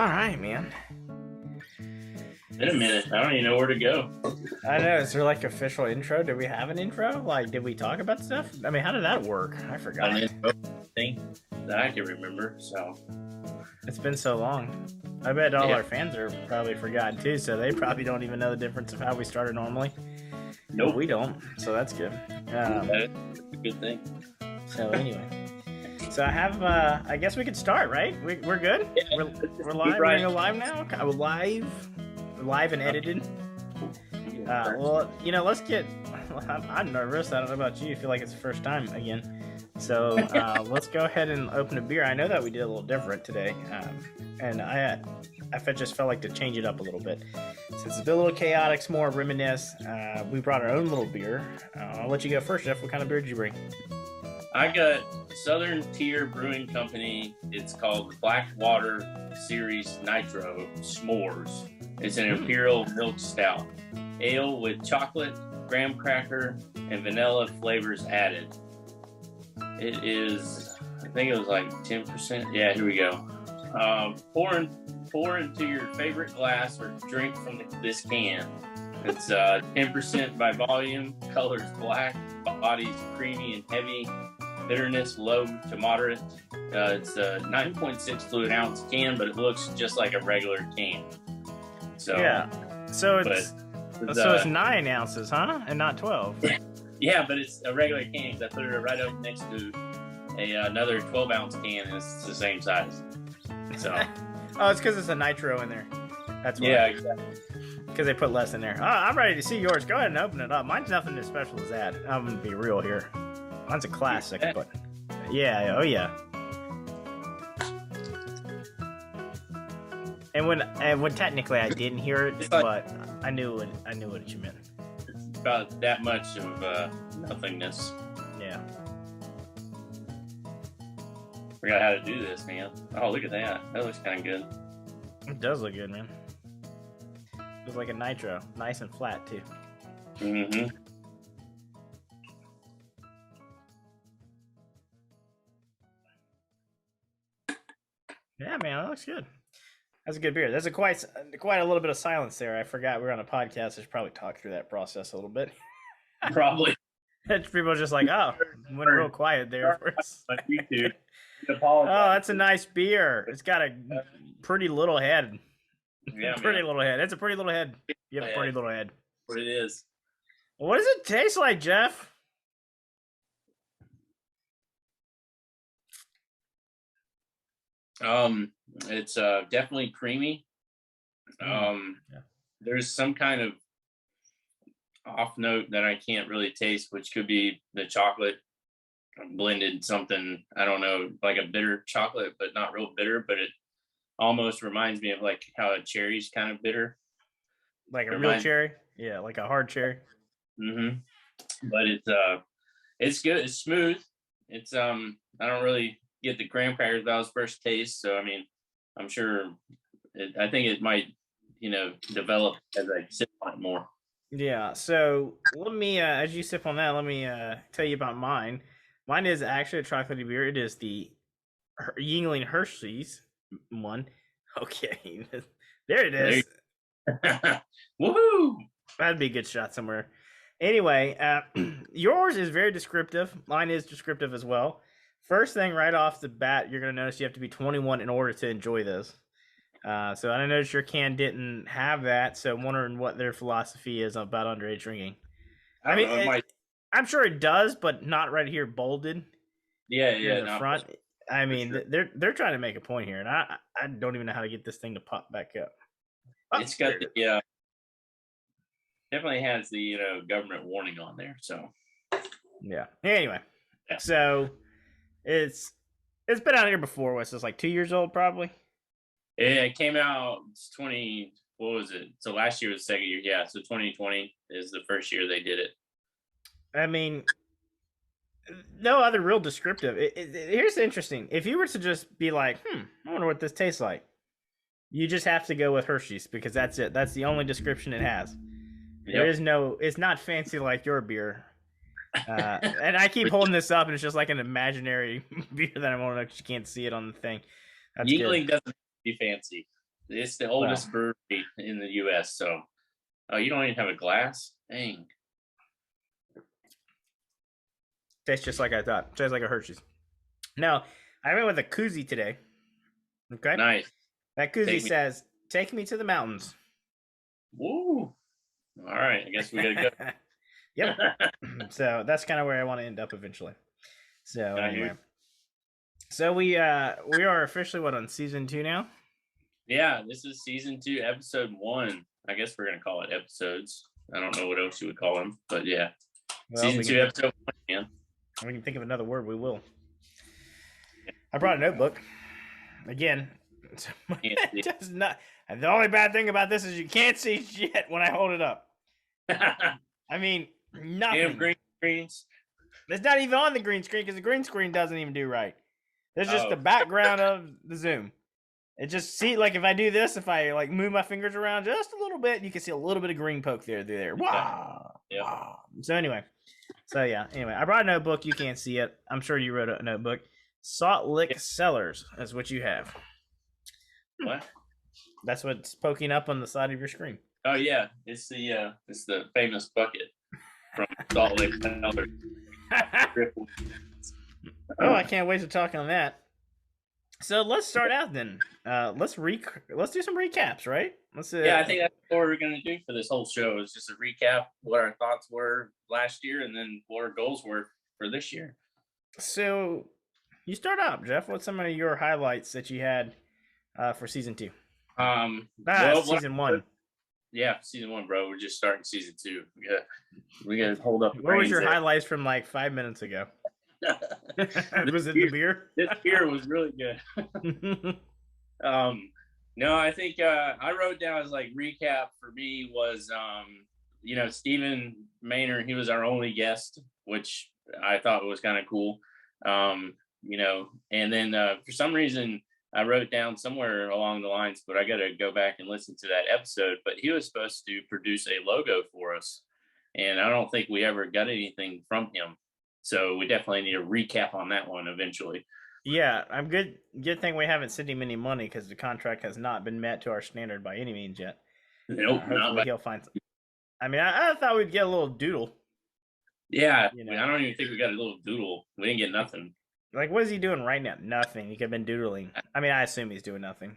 right, man. Been a minute. I don't even know where to go. I know. Is there like official intro? Did we have an intro? Like, did we talk about stuff? I mean, how did that work? I forgot. An intro thing that I can remember. So It's been so long. I bet all Yeah. our fans are probably forgotten too, so they probably don't even know the difference of how we started normally. nope. We don't, so that's good. That's a good thing. So anyway, so I have. I guess we could start, right? We're good. Yeah, We're live. right. We're live now. We're live and edited. Well, let's get. I'm nervous. I don't know about you. I feel like it's the first time again. So let's go ahead and open a beer. I know that we did a little different today, and I just felt like to change it up a little bit. Since it's been a little chaotic, it's more reminisce. We brought our own little beer. I'll let you go first, Jeff. What kind of beer did you bring? I got Southern Tier Brewing Company. It's called the Blackwater Series Nitro S'mores. It's an Imperial Milk Stout. Ale with chocolate, graham cracker, and vanilla flavors added. It is, I think it was like 10%. Yeah, here we go. Pour into your favorite glass or drink from this can. It's 10% by volume, colors black, body's creamy and heavy, bitterness low to moderate. It's a 9.6 fluid ounce can, but it looks just like a regular can. So Yeah. So it's but, it's 9 ounces, huh? And not 12. yeah, but it's a regular can because I put it right up next to another 12-ounce can, and it's the same size. So Oh, it's because it's a nitro in there. That's why. yeah, exactly. Because they put less in there. I'm ready to see yours. Go ahead and open it up. Mine's nothing as special as that. I'm gonna be real here. Mine's a classic, Yeah. but yeah, oh yeah. And when technically I didn't hear it, It's like- but I knew what you meant. It's about that much of nothingness. Yeah. Forgot how to do this, man. Oh, look at that. That looks kind of good. It does look good, man. It's like a nitro, nice and flat too. Mm-hmm. Yeah, man, that looks good. That's a good beer. There's quite a little bit of silence there. I forgot we're on a podcast. I should probably talk through that process a little bit. Probably. People are just like, oh, went real quiet there for us. Like you do. Oh, that's a nice beer. It's got a pretty little head. Yeah, Pretty man. little head. It's a pretty little head. You have a pretty little head. What it is. What does it taste like, Jeff? It's definitely creamy. Yeah. There's some kind of off note that I can't really taste, which could be the chocolate blended something. I don't know, like a bitter chocolate, but not real bitter. But it almost reminds me of like how a cherry's kind of bitter. Like a real Remind- cherry? Yeah, like a hard cherry. Mm-hmm. But it's good. It's smooth. It's I don't really get the graham crackers that was first taste. So I mean, I'm sure. I think it might, develop as I sip on it more. Yeah, so let me, as you sip on that, let me tell you about mine. Mine is actually a chocolatey beer. It is the Yingling Hershey's one. Okay, there it is. Woohoo! That'd be a good shot somewhere. Anyway, yours is very descriptive. Mine is descriptive as well. First thing right off the bat, you're going to notice you have to be 21 in order to enjoy this. So I noticed your can didn't have that, so I'm wondering what their philosophy is about underage drinking. I mean, don't know, it might- I'm sure it does, but not right here bolded yeah, in the no, front. I mean, sure. they're trying to make a point here, and I don't even know how to get this thing to pop back up. Oh, It's got there it the definitely has the government warning on there. So Yeah. Anyway, Yeah. so it's been out here before. What's this, like 2 years old, probably? it came out 20. What was it? So last year was the second year. Yeah, so 2020 is the first year they did it. I mean, no other real descriptive. Here's the interesting. If you were to just be like, I wonder what this tastes like, you just have to go with Hershey's because that's it. That's the only description it has. There Yep. is no. It's not fancy like your beer. And I keep holding this up, and it's just like an imaginary beer that I won't. You can't see it on the thing. That's Yingling good. doesn't be fancy. It's the oldest brewery in the U.S. So, oh, you don't even have a glass? Dang. Tastes just like I thought. Tastes like a Hershey's. Now, I went with a koozie today. Okay. Nice. That koozie says, "Take me to the mountains." Woo. All right. I guess we gotta go. Yep. So that's kind of where I want to end up eventually. So anyway. So we are officially on season 2 now? Yeah, this is season 2, episode 1. I guess we're gonna call it episodes. I don't know what else you would call them, but yeah. Well, season 2, episode 1, man. We can think of another word, we will. I brought a notebook. Again, it does not. And the only bad thing about this is you can't see shit when I hold it up. I mean, nothing. Damn green screens. It's not even on the green screen because the green screen doesn't even do right. There's just the background of the Zoom. It just like if I do this, if I like move my fingers around just a little bit, you can see a little bit of green poke there. Wow. Yeah. Wow. So anyway, I brought a notebook. You can't see it. I'm sure you wrote a notebook. Salt Lick Cellars is what you have. What? That's what's poking up on the side of your screen. Oh yeah, it's the famous bucket from Salt Lick Cellars. Oh, I can't wait to talk on that. So let's start out then. Let's do some recaps, right? Yeah, I think that's what we're gonna do for this whole show is just a recap what our thoughts were last year and then what our goals were for this year. So you start out, Jeff. What's some of your highlights that you had for season 2? Season 1. Yeah, season 1, bro. We're just starting season 2. We gotta hold up. What was your highlights from like 5 minutes ago? Was it the beer? This beer was really good. No, I think I wrote down as like recap for me was Stephen Maynard. He was our only guest, which I thought was kind of cool. And then for some reason I wrote down somewhere along the lines, but I got to go back and listen to that episode. But he was supposed to produce a logo for us, and I don't think we ever got anything from him. So we definitely need a recap on that one eventually. Yeah, I'm good. Good thing we haven't sent him any money because the contract has not been met to our standard by any means yet. Nope, hopefully he'll find some. I mean, I thought we'd get a little doodle. Yeah, I don't even think we got a little doodle. We didn't get nothing. Like, what is he doing right now? Nothing. He could have been doodling. I mean, I assume he's doing nothing.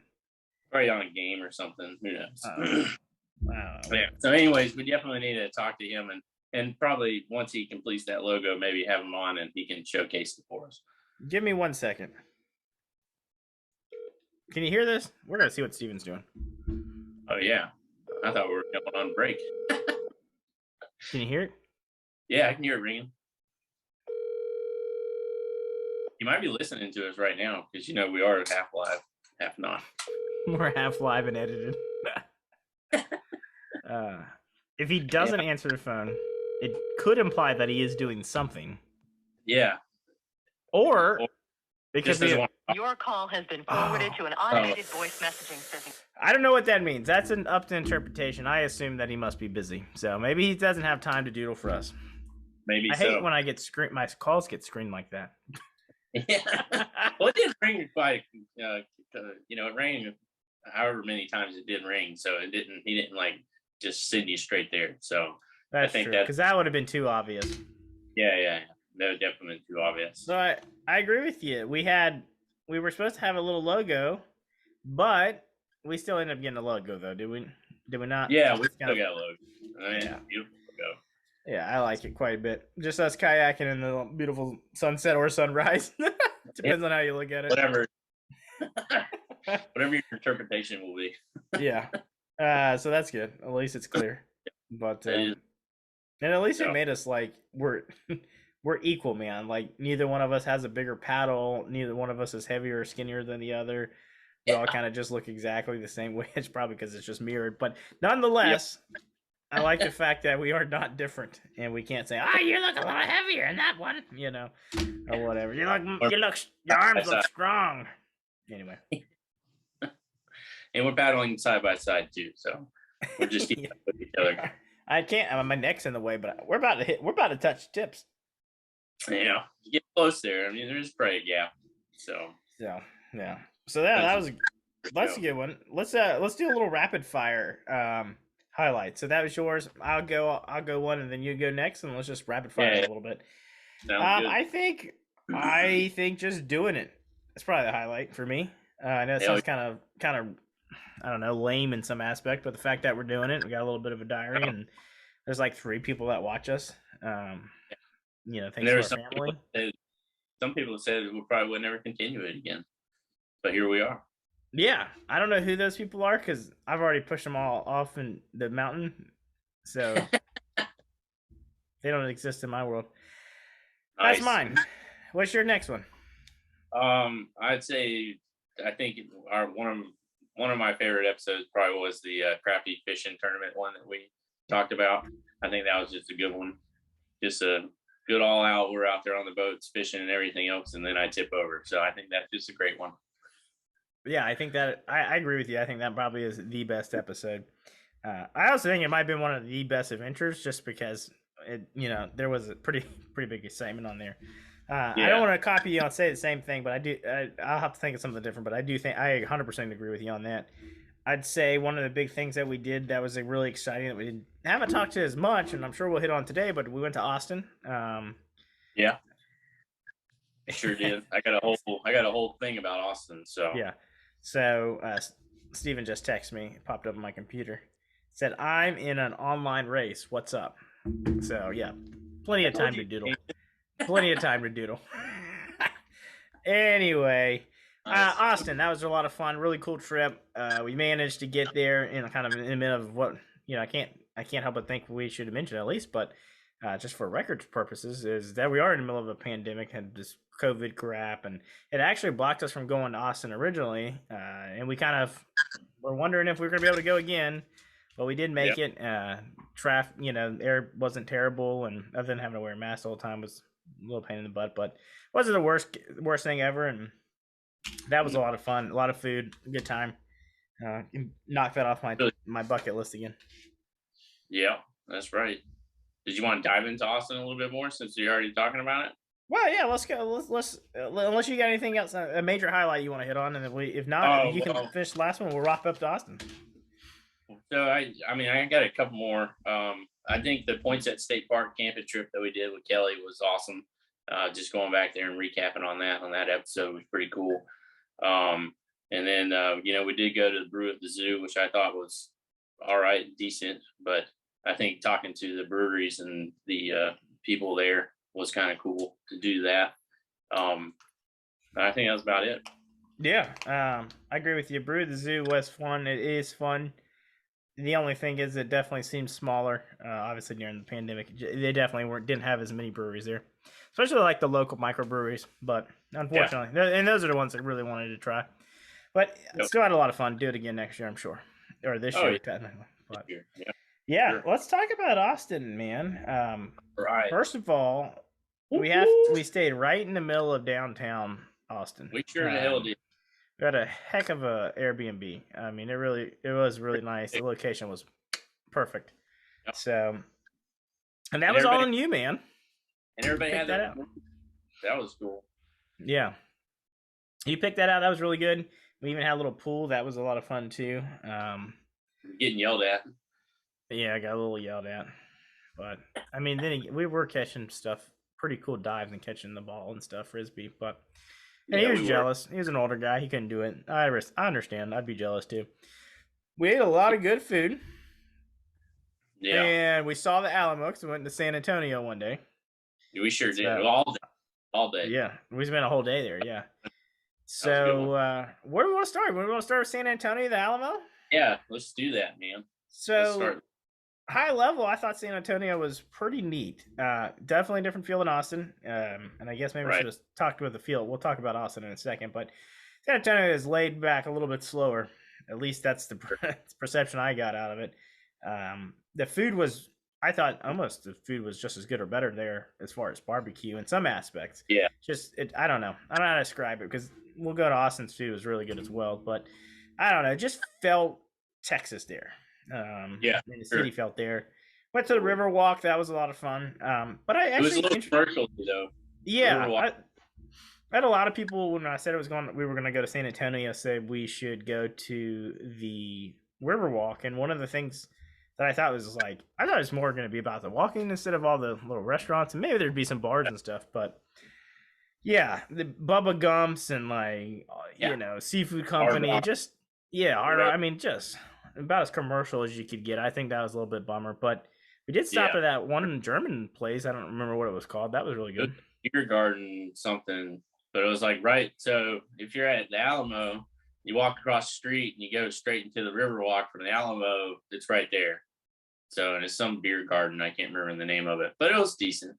Probably on a game or something. Who knows? Wow. Yeah. So, anyways, we definitely need to talk to him and probably once he completes that logo, maybe have him on and he can showcase it for us. Give me 1 second. Can you hear this? We're going to see what Steven's doing. Oh, yeah. I thought we were going on break. Can you hear it? Yeah, I can hear it ringing. You might be listening to us right now because, we are half live, half not. We're half live and edited. If he doesn't answer the phone, it could imply that he is doing something. Yeah. Or because your call has been forwarded to an automated voice messaging system. I don't know what that means. That's up to interpretation. I assume that he must be busy. So maybe he doesn't have time to doodle for us. Maybe I hate when I get my calls get screened like that. Yeah. Well, it didn't ring quite. It rang however many times it did ring. So he didn't like just send you straight there. So that's I think true because that would have been too obvious. Yeah. That was definitely too obvious. So I agree with you. We were supposed to have a little logo, but we still ended up getting a logo though, did we? Did we not? Yeah, we still got a logo. Yeah, beautiful logo. Yeah, I like it quite a bit. Just us kayaking in the beautiful sunset or sunrise. Depends on how you look at it. Whatever your interpretation will be. Yeah. So that's good. At least it's clear. But and at least it made us like we're equal, man. Like neither one of us has a bigger paddle. Neither one of us is heavier or skinnier than the other. We all kind of just look exactly the same way. It's probably because it's just mirrored. But nonetheless, I like the fact that we are not different, and we can't say, you look a lot heavier in that one," or whatever. Your arms look strong. Anyway. And we're paddling side by side too, so we're just keeping up with each other. I can't. My neck's in the way, but we're about to touch tips. Get close there. I mean, there's probably a gap. So yeah. So that was That's a good one. Let's do a little rapid fire highlight. So that was yours. I'll go one, and then you go next, and let's just rapid fire it a little bit. Sounds good. I think just doing it. That's probably the highlight for me. I know it sounds kind of I don't know, lame in some aspect, but the fact that we're doing it, we got a little bit of a diary, and there's like 3 people that watch us. Thanks to our family. Some people said we probably would never continue it again, but here we are. Yeah, I don't know who those people are because I've already pushed them all off in the mountain, so they don't exist in my world. Nice. That's mine. What's your next one? I'd say I think one of my favorite episodes probably was the crappie fishing tournament one that we talked about. I think that was just a good one. Just a good all out. We're out there on the boats fishing and everything else, and then I tip over. So I think that's just a great one. Yeah, I think that I agree with you. I think that probably is the best episode. I also think it might have been one of the best adventures, just because there was a pretty big excitement on there. I don't want to copy you and say the same thing, but I'll have to think of something different. But I do think I 100% agree with you on that. I'd say one of the big things that we did that was really exciting that we haven't talked to as much, and I'm sure we'll hit on today, but we went to Austin. Yeah, sure did. I got a whole thing about Austin. So yeah. So Steven just texted me. It popped up on my computer. It said, "I'm in an online race. What's up?" So yeah, plenty of time to doodle. Plenty of time to doodle. Anyway, Austin, that was a lot of fun. Really cool trip. We managed to get there in kind of in the middle of what I can't help but think we should have mentioned at least, but just for record purposes, is that we are in the middle of a pandemic and this COVID crap, and it actually blocked us from going to Austin originally, and we kind of were wondering if we were going to be able to go again, but we did make it. Traffic, air wasn't terrible, and other than having to wear a mask all the time was a little pain in the butt, but wasn't the worst thing ever, and that was a lot of fun, a lot of food, good time. Knocked that off my bucket list again. Yeah, that's right. Did you want to dive into Austin a little bit more since you're already talking about it? Well, yeah, let's go. Let's unless you got anything else, a major highlight you want to hit on, and if not, you can finish the last one. We'll wrap up to Austin. So I got a couple more. I think the Poinsett State Park camping trip that we did with Kelly was awesome. Just going back there and recapping on that episode was pretty cool. And then we did go to the brew at the zoo, which I thought was all right, decent, but I think talking to the breweries and the people there was kind of cool to do that. I think that was about it. Yeah, I agree with you. Brew at the zoo was fun. It is fun. The only thing is, it definitely seems smaller. Obviously, during the pandemic, they definitely didn't have as many breweries there, especially like the local microbreweries. But unfortunately, and those are the ones that really wanted to try. But still had a lot of fun. Do it again next year, I'm sure, or this year technically. But, sure. Let's talk about Austin, man. Right. First of all, we stayed right in the middle of downtown Austin. We sure the hell did. We had a heck of a Airbnb. I mean, it was really nice. The location was perfect. Yep. So, and that was all on you, man. And everybody had that out. That was cool. Yeah. You picked that out. That was really good. We even had a little pool. That was a lot of fun too. Getting yelled at. Yeah, I got a little yelled at. But, I mean, then we were catching stuff, pretty cool dives and catching the ball and stuff, Frisbee. But he was jealous. He was an older guy. He couldn't do it. I understand. I'd be jealous too. We ate a lot of good food. Yeah. And we saw the Alamo because we went to San Antonio one day. We sure did. All day. Yeah. We spent a whole day there. Yeah. So, where do we want to start? We want to start with San Antonio, the Alamo? Yeah, let's do that, man. So, high level, I thought San Antonio was pretty neat. Definitely a different feel than Austin. And I guess maybe we should have talked with the field. We'll talk about Austin in a second. But San Antonio is laid back a little bit slower. At least that's the perception I got out of it. The food was, I thought almost the food was just as good or better there as far as barbecue in some aspects. Yeah. I don't know. I don't know how to describe it because we'll go to Austin's food. It was really good as well. But I don't know. It just felt Texas there. The city felt there. Went to the river walk. That was a lot of fun. But I actually it was a little commercial though. Yeah, I had a lot of people when I said we were going to go to San Antonio, said we should go to the Riverwalk. And one of the things that I thought was like, I thought it was more going to be about the walking instead of all the little restaurants, and maybe there'd be some bars and stuff. But yeah, the Bubba Gumps and like Seafood Company, just I mean, just about as commercial as you could get. I think that was a little bit bummer, but we did stop at that one German place. I don't remember what it was called. That was really good. Beer garden something, but it was like right. So if you're at the Alamo, you walk across the street and you go straight into the Riverwalk from the Alamo. It's right there. So and it's some beer garden. I can't remember the name of it, but it was decent.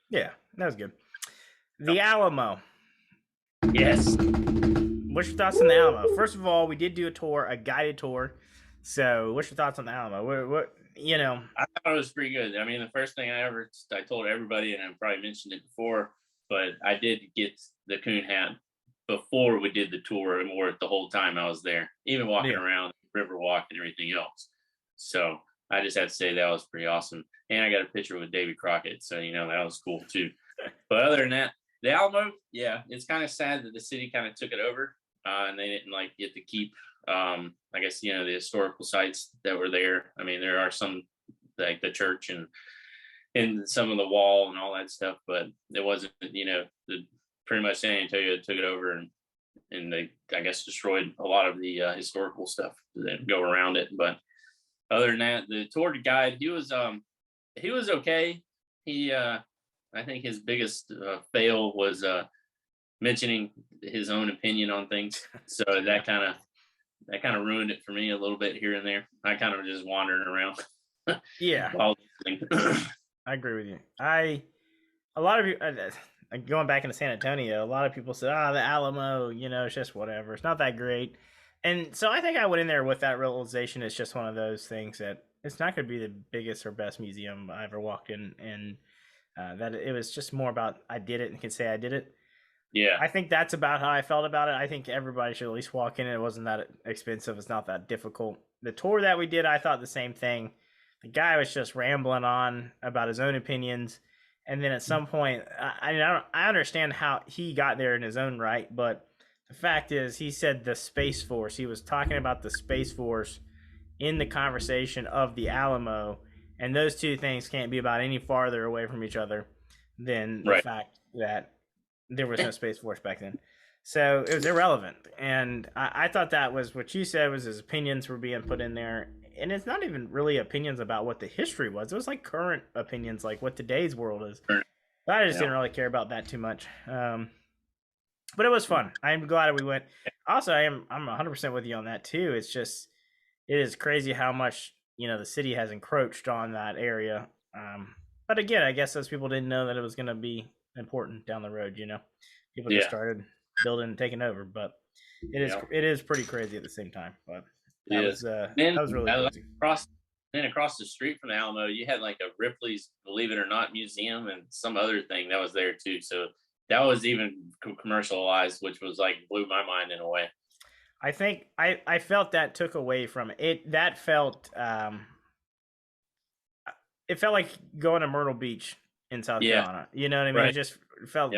Yeah, that was good. The Alamo. Yes. What's your thoughts on the Alamo? First of all, we did do a guided tour. So what's your thoughts on the Alamo? What I thought it was pretty good. I mean, the first thing I told everybody, and I probably mentioned it before, but I did get the coon hat before we did the tour and wore it the whole time I was there, even walking around the Riverwalk and everything else. So I just have to say that was pretty awesome. And I got a picture with Davy Crockett, so that was cool too. But other than that, the Alamo, it's kind of sad that the city kind of took it over, and they didn't get to keep. I guess the historical sites that were there. I mean, there are some like the church and some of the wall and all that stuff, but it wasn't. Pretty much San Antonio took it over and they I guess destroyed a lot of the historical stuff that go around it. But other than that, the tour guide he was okay. He I think his biggest fail was mentioning his own opinion on things. So that kind of ruined it for me a little bit here and there. I kind of just wandering around. Yeah. I agree with you. A lot of you going back into San Antonio, a lot of people said, the Alamo, it's just whatever. It's not that great. And so I think I went in there with that realization. It's just one of those things that it's not going to be the biggest or best museum I ever walked in. And that it was just more about I did it and can say I did it. Yeah. I think that's about how I felt about it. I think everybody should at least walk in. It wasn't that expensive. It's not that difficult. The tour that we did, I thought the same thing. The guy was just rambling on about his own opinions. And then at some point, I understand how he got there in his own right. But the fact is, he said the Space Force. He was talking about the Space Force in the conversation of the Alamo. And those two things can't be about any farther away from each other than the fact that there was no Space Force back then. So it was irrelevant. And I thought that was what you said was his opinions were being put in there. And it's not even really opinions about what the history was. It was like current opinions, like what today's world is. But I just didn't really care about that too much. But it was fun. I'm glad we went. Also, I'm 100% with you on that too. It's just, it is crazy how much, the city has encroached on that area. But again, I guess those people didn't know that it was going to be important down the road. People just started building and taking over, but it is pretty crazy at the same time. But that was really crazy. Across the street from the Alamo, you had like a Ripley's Believe It or Not museum and some other thing that was there too. So that was even commercialized, which was like blew my mind in a way. I think I felt that took away from it. That felt it felt like going to Myrtle Beach in South Carolina. You know what I mean? Right. It just felt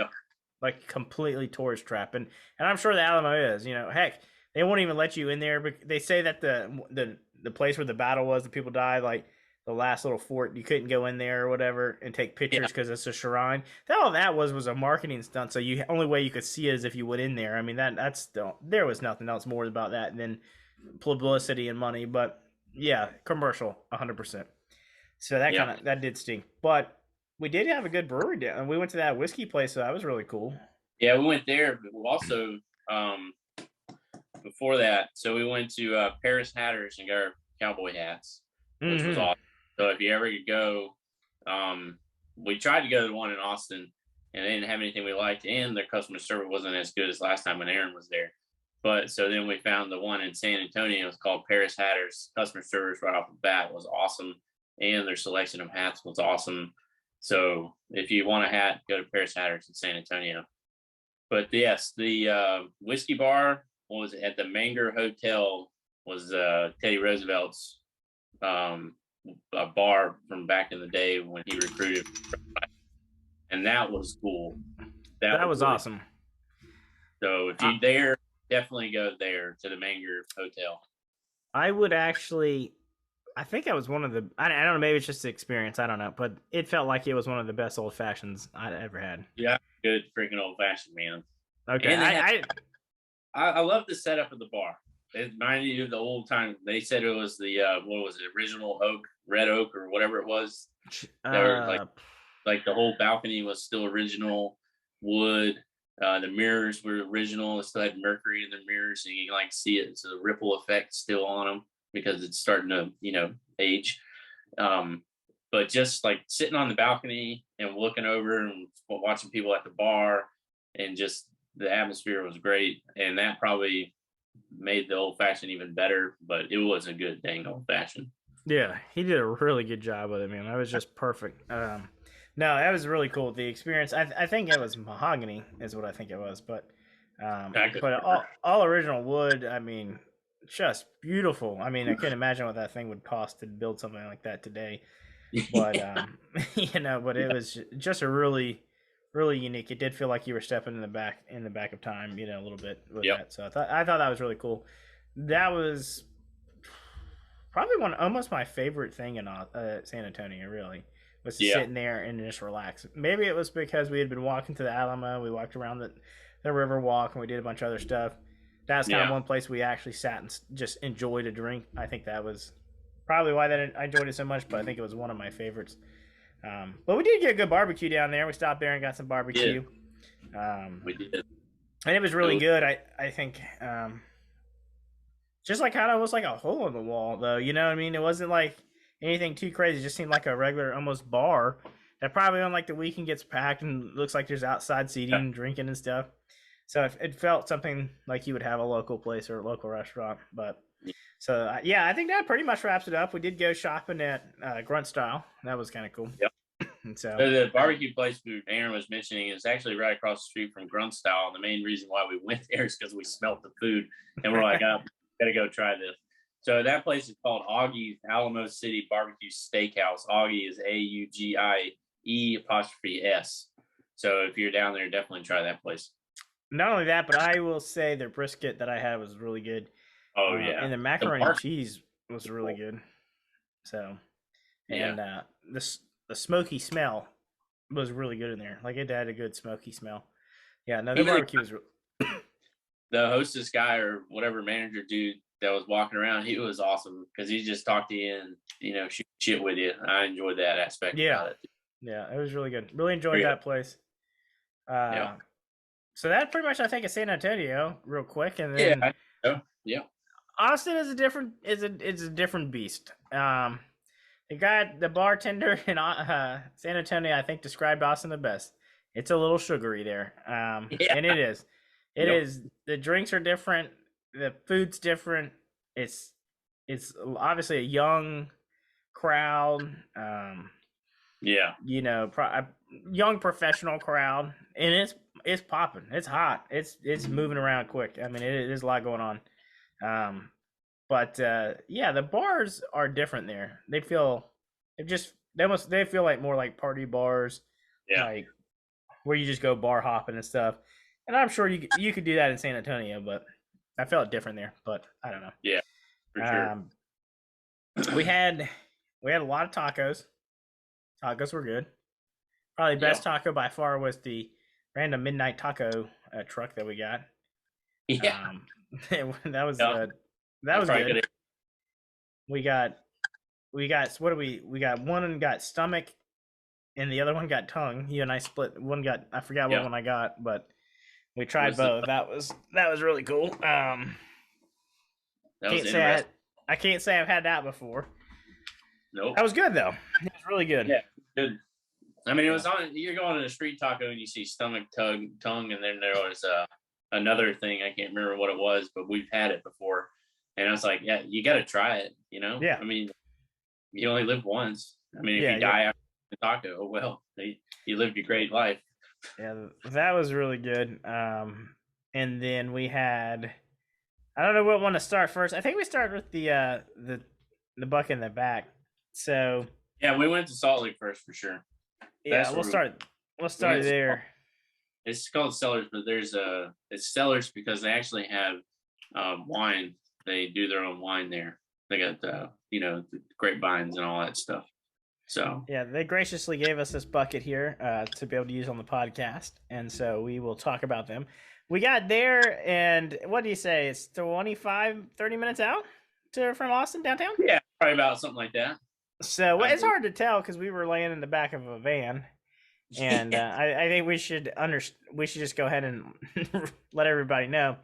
like completely tourist trap. And I'm sure the Alamo is, heck, they won't even let you in there. But they say that the place where the battle was, the people died, like the last little fort, you couldn't go in there or whatever and take pictures because it's a shrine. All that was a marketing stunt. So only way you could see it is if you went in there. I mean, there was nothing else more about that than publicity and money. But yeah, commercial, 100%. So that did stink. But we did have a good brewery down, and we went to that whiskey place, so that was really cool. Yeah, we went there, but we also before that, so we went to Paris Hatters and got our cowboy hats, which was awesome. So if you ever could go, we tried to go to the one in Austin, and they didn't have anything we liked, and their customer service wasn't as good as last time when Aaron was there. But so then we found the one in San Antonio. It was called Paris Hatters. Customer service right off the bat was awesome, and their selection of hats was awesome. So if you want a hat, go to Paris Hatters in San Antonio. But yes, the whiskey bar was at the Manger Hotel, was Teddy Roosevelt's a bar from back in the day when he recruited, and that was cool. That was awesome. So if you're there, definitely go there to the Manger Hotel. I would actually. I think that was one of the. I don't know. Maybe it's just the experience. I don't know, but it felt like it was one of the best old fashions I'd ever had. Yeah, good freaking old fashioned, man. Okay, And I love the setup of the bar. It reminded you of the old time. They said it was the what was it, original oak, red oak, or whatever it was. They were like the whole balcony was still original wood. The mirrors were original. It still had mercury in the mirrors, so you can like see it. So the ripple effect still on them because it's starting to age. But just like sitting on the balcony and looking over and watching people at the bar, and just the atmosphere was great, and that probably made the old fashioned even better. But it was a good dang old fashioned. Yeah, he did a really good job with it, man. That was just perfect. No, that was really cool. The experience. I think it was mahogany, is what I think it was, but all original wood. I mean, just beautiful. I mean, I couldn't imagine what that thing would cost to build something like that today. But but it was just a really, really unique. It did feel like you were stepping in the back of time, a little bit with that. So I thought that was really cool. That was probably almost my favorite thing in San Antonio. Really, was sitting there and just relax. Maybe it was because we had been walking to the Alamo. We walked around the river walk, and we did a bunch of other stuff. That's kind of one place we actually sat and just enjoyed a drink. I think that was probably why I enjoyed it so much, but I think it was one of my favorites. But we did get a good barbecue down there. We stopped there and got some barbecue. We did. And it was really good. I think just like kind of was like a hole in the wall, though. You know what I mean? It wasn't like anything too crazy. It just seemed like a regular, almost bar that probably on like the weekend gets packed and looks like there's outside seating and drinking and stuff. So it felt something like you would have a local place or a local restaurant. But so, I think that pretty much wraps it up. We did go shopping at Grunt Style. That was kind of cool. Yep. So the barbecue place Aaron was mentioning is actually right across the street from Grunt Style. And the main reason why we went there is because we smelled the food and we're like, oh, gotta go try this. So that place is called Augie's Alamo City Barbecue Steakhouse. Augie is AUGIE''S. So if you're down there, definitely try that place. Not only that, but I will say the brisket that I had was really good. Oh yeah, and the macaroni and cheese was really good. So, and the smoky smell was really good in there. Like it had a good smoky smell. Yeah, no, the barbecue was. The hostess guy or whatever manager dude that was walking around, he was awesome because he just talked to you and shoot shit with you. I enjoyed that aspect. About it. Yeah, it was really good. Really enjoyed that place. So that pretty much I think is San Antonio, real quick, and then Austin is a different beast. The bartender in San Antonio, I think, described Austin the best. It's a little sugary there, and it is. It is. The drinks are different. The food's different. It's obviously a young crowd. Young professional crowd, and it's popping. It's hot. It's moving around quick. I mean, there's a lot going on. But the bars are different there. They feel like more like party bars, like where you just go bar hopping and stuff. And I'm sure you could do that in San Antonio, but I felt different there. But I don't know. Yeah, for sure. We had a lot of tacos. Tacos were good. Probably best taco by far was the random midnight taco truck that we got. Yeah, that was good. We got what do we got? One got stomach, and the other one got tongue. You and I split. I forgot what one I got, but we tried both. That was really cool. I can't say I've had that before. Nope. That was good though. It was really good. Yeah, good. I mean, it was on. You're going to a street taco and you see stomach, tongue, and then there was another thing. I can't remember what it was, but we've had it before, and I was like, yeah, you got to try it. Yeah. I mean, you only live once. I mean, if you die after the taco, oh well, you lived a great life. Yeah, that was really good. And then we had, I don't know what one to start first. I think we started with the buck in the back. So yeah, we went to Salt Lake first for sure. Yeah, we'll start there. It's called Cellars, but it's Cellars because they actually have wine. They do their own wine there. They got the grapevines and all that stuff. So Yeah, they graciously gave us this bucket here to be able to use on the podcast, and so we will talk about them. We got there, and what do you say? It's 25, 30 minutes out from Austin downtown? yeah, probably about something like that. So it's hard to tell because we were laying in the back of a van, and I think we should just go ahead and let everybody know.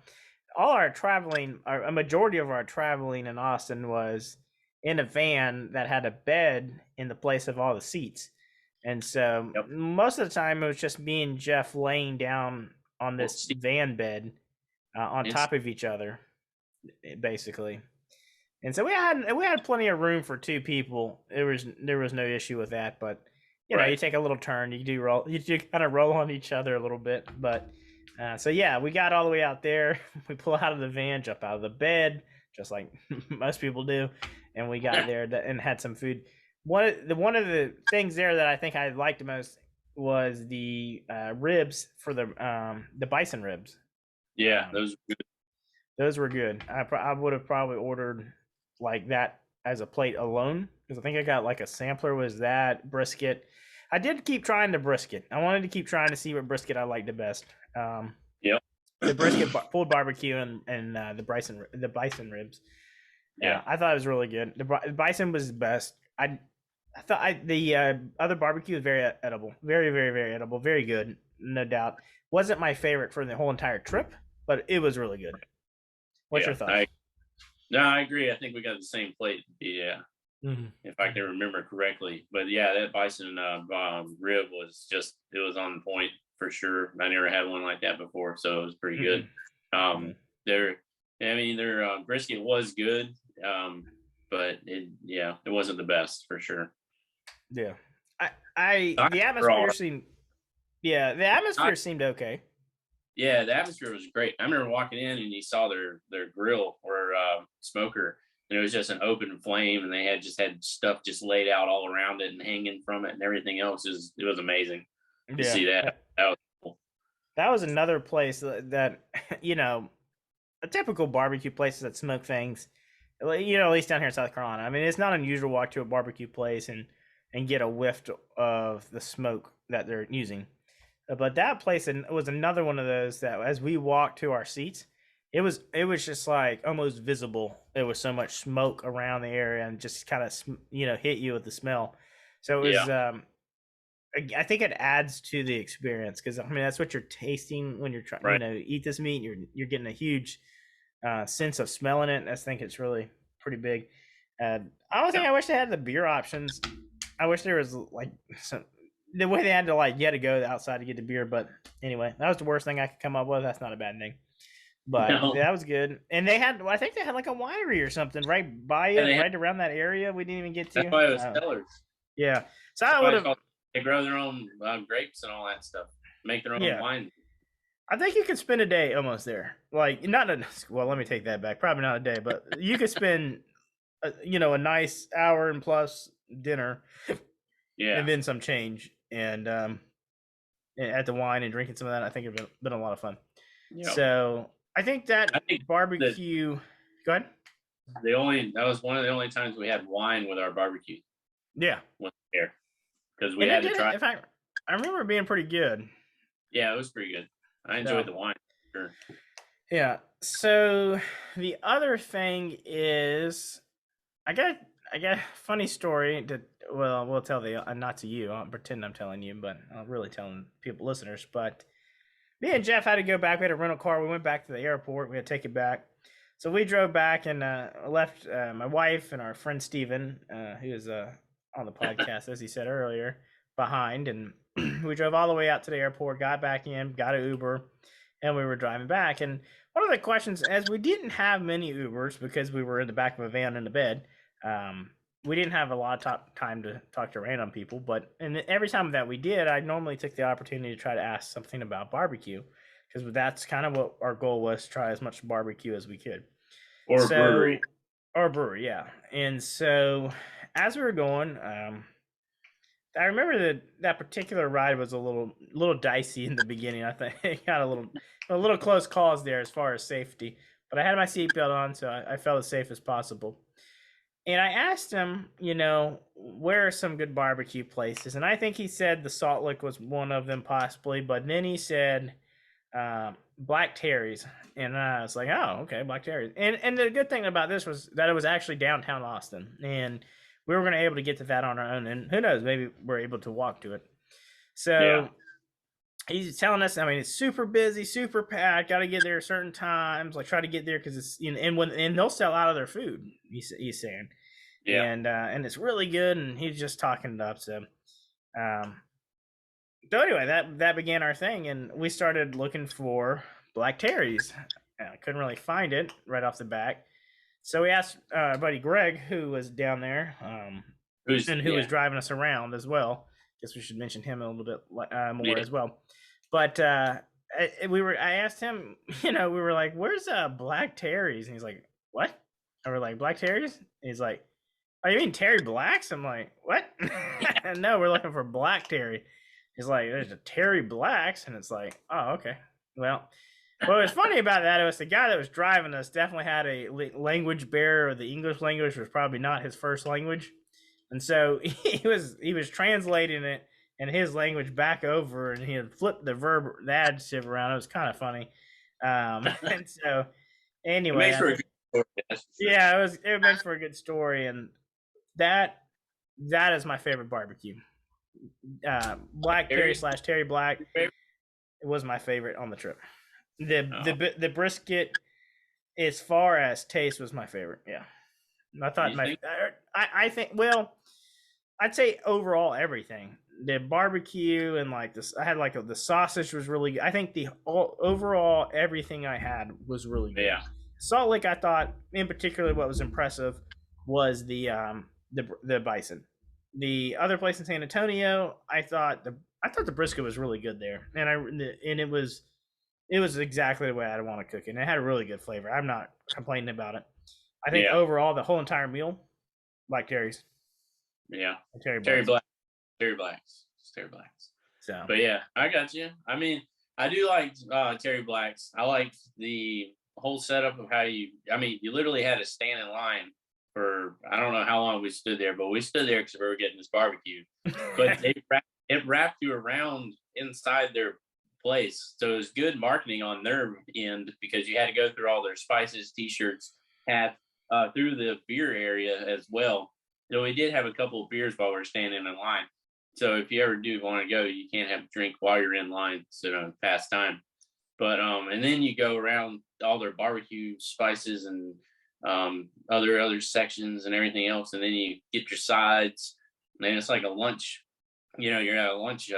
All our traveling, a majority of our traveling in Austin was in a van that had a bed in the place of all the seats. And so most of the time it was just me and Jeff laying down on this van bed on top of each other, basically. And so we had plenty of room for two people. There was no issue with that, but you know, you take a little turn, you do kind of roll on each other a little bit, but so yeah, we got all the way out there. We pull out of the van, jump out of the bed, just like most people do, and we got there and had some food. One of the things there that I think I liked the most was the ribs for the bison ribs. Yeah, those were good. Those were good. I would have probably ordered like that as a plate alone because I think I got like a sampler. Was that brisket? I did keep trying the brisket. I wanted to keep trying to see what brisket I liked the best. The brisket pulled barbecue and the bison ribs. Yeah, I thought it was really good. The bison was the best. I thought the other barbecue was very edible, very, very, very edible, very good, no doubt. Wasn't my favorite for the whole entire trip, but it was really good. What's your thoughts? I agree. I think we got the same plate. Yeah, if I can remember correctly. But yeah, that bison rib was it was on point for sure. I never had one like that before, so it was pretty good. Their brisket was good, but it wasn't the best for sure. Yeah, the atmosphere seemed okay. Yeah, the atmosphere was great. I remember walking in and you saw their grill or smoker, and it was just an open flame, and they had stuff just laid out all around it and hanging from it and everything else. It was amazing to see that. That was cool. That was another place that a typical barbecue place that smoke things. At least down here in South Carolina. I mean, it's not unusual to walk to a barbecue place and get a whiff of the smoke that they're using. But that place was another one of those that as we walked to our seats, it was just like almost visible. There was so much smoke around the area and just kind of hit you with the smell. So it was I think it adds to the experience because I mean that's what you're tasting when you're trying eat this meat. You're getting a huge sense of smelling it. I think it's really pretty big. I wish they had the beer options. I wish there was like the way they had to you had to go outside to get the beer. But anyway, that was the worst thing I could come up with. That's not a bad thing. But that was good. And I think they had like a winery or something right by it, right around that area. We didn't even get to. That's why it was Cellars. Yeah. So I would have. They grow their own grapes and all that stuff. Make their own wine. I think you could spend a day almost there. Let me take that back. Probably not a day, but you could spend, a nice hour and plus dinner. Yeah. And then some change and at the wine and drinking some of that. I think it'd been a lot of fun. Yeah. So I think barbecue. Go ahead. That was one of the only times we had wine with our barbecue. Yeah. Here. Because we had to try. I remember it being pretty good. Yeah, it was pretty good. I enjoyed the wine. Sure. Yeah. So the other thing is, I got a funny story that we'll tell not to you. I'll pretend I'm telling you, but I'm really telling listeners. But me and Jeff had to go back. We had a rental car. We went back to the airport. We had to take it back. So we drove back and left my wife and our friend Steven, who is on the podcast, as he said earlier, behind. And we drove all the way out to the airport, got back in, got an Uber, and we were driving back. And one of the questions, as we didn't have many Ubers because we were in the back of a van in the bed, we didn't have a lot of time to talk to random people. And every time that we did, I normally took the opportunity to try to ask something about barbecue because that's kind of what our goal was, to try as much barbecue as we could. Or brewery. Or brewery, yeah. And so as we were going, I remember that particular ride was a little dicey in the beginning. I think it got a little close calls there as far as safety. But I had my seatbelt on, so I felt as safe as possible. And I asked him, where are some good barbecue places? And I think he said the Salt Lick was one of them, possibly. But then he said Black Terry's, and I was like, oh, okay, Black Terry's. And the good thing about this was that it was actually downtown Austin, and we were going to be able to get to that on our own. And who knows, maybe we're able to walk to it. So he's telling us, I mean, it's super busy, super packed. Got to get there at certain times. Like, try to get there because it's and they'll sell out of their food. He's saying, and it's really good. And he's just talking it up. So, so anyway, that began our thing, and we started looking for Black Terry's. I couldn't really find it right off the bat. So we asked our buddy Greg, who was down there, who was driving us around as well. Guess we should mention him a little bit more as well. But I asked him, we were like, "Where's Black Terry's?" And he's like, "What?" And we're like, "Black Terry's?" And he's like, "Oh, you mean Terry Black's?" I'm like, "What?" No, we're looking for Black Terry. He's like, "There's a Terry Black's," and it's like, "Oh, okay." Well, what was funny about that, it was the guy that was driving us definitely had a language barrier, or the English language was probably not his first language. And so he was translating it in his language back over, and he had flipped the adjective around. It was kind of funny. And so anyway, it makes for a good story, yeah, it makes for a good story, and that is my favorite barbecue. Black Terry / Terry Black. It was my favorite on the trip. The brisket, as far as taste, was my favorite. Yeah, I thought I think, well, I'd say overall everything. The barbecue and like this, I had like the sausage was really good. I think overall everything I had was really good. Yeah. Salt Lick, I thought in particular what was impressive was the bison. The other place in San Antonio, I thought the brisket was really good there, and it was exactly the way I'd want to cook it. And it had a really good flavor. I'm not complaining about it. I think overall the whole entire meal, Black Terry's. Yeah, Terry Blacks. So, but yeah, I got you. I mean, I do like Terry Blacks. I like the whole setup of how you literally had to stand in line for, I don't know how long we stood there, but we stood there because we were getting this barbecue. But it wrapped you around inside their place, so it was good marketing on their end because you had to go through all their spices, t-shirts, hats, through the beer area as well. So we did have a couple of beers while we were standing in line. So if you ever do want to go, you can't have a drink while you're in line, so don't pass time. But and then you go around all their barbecue spices and other sections and everything else, and then you get your sides, and then it's like a lunch. You're at a lunch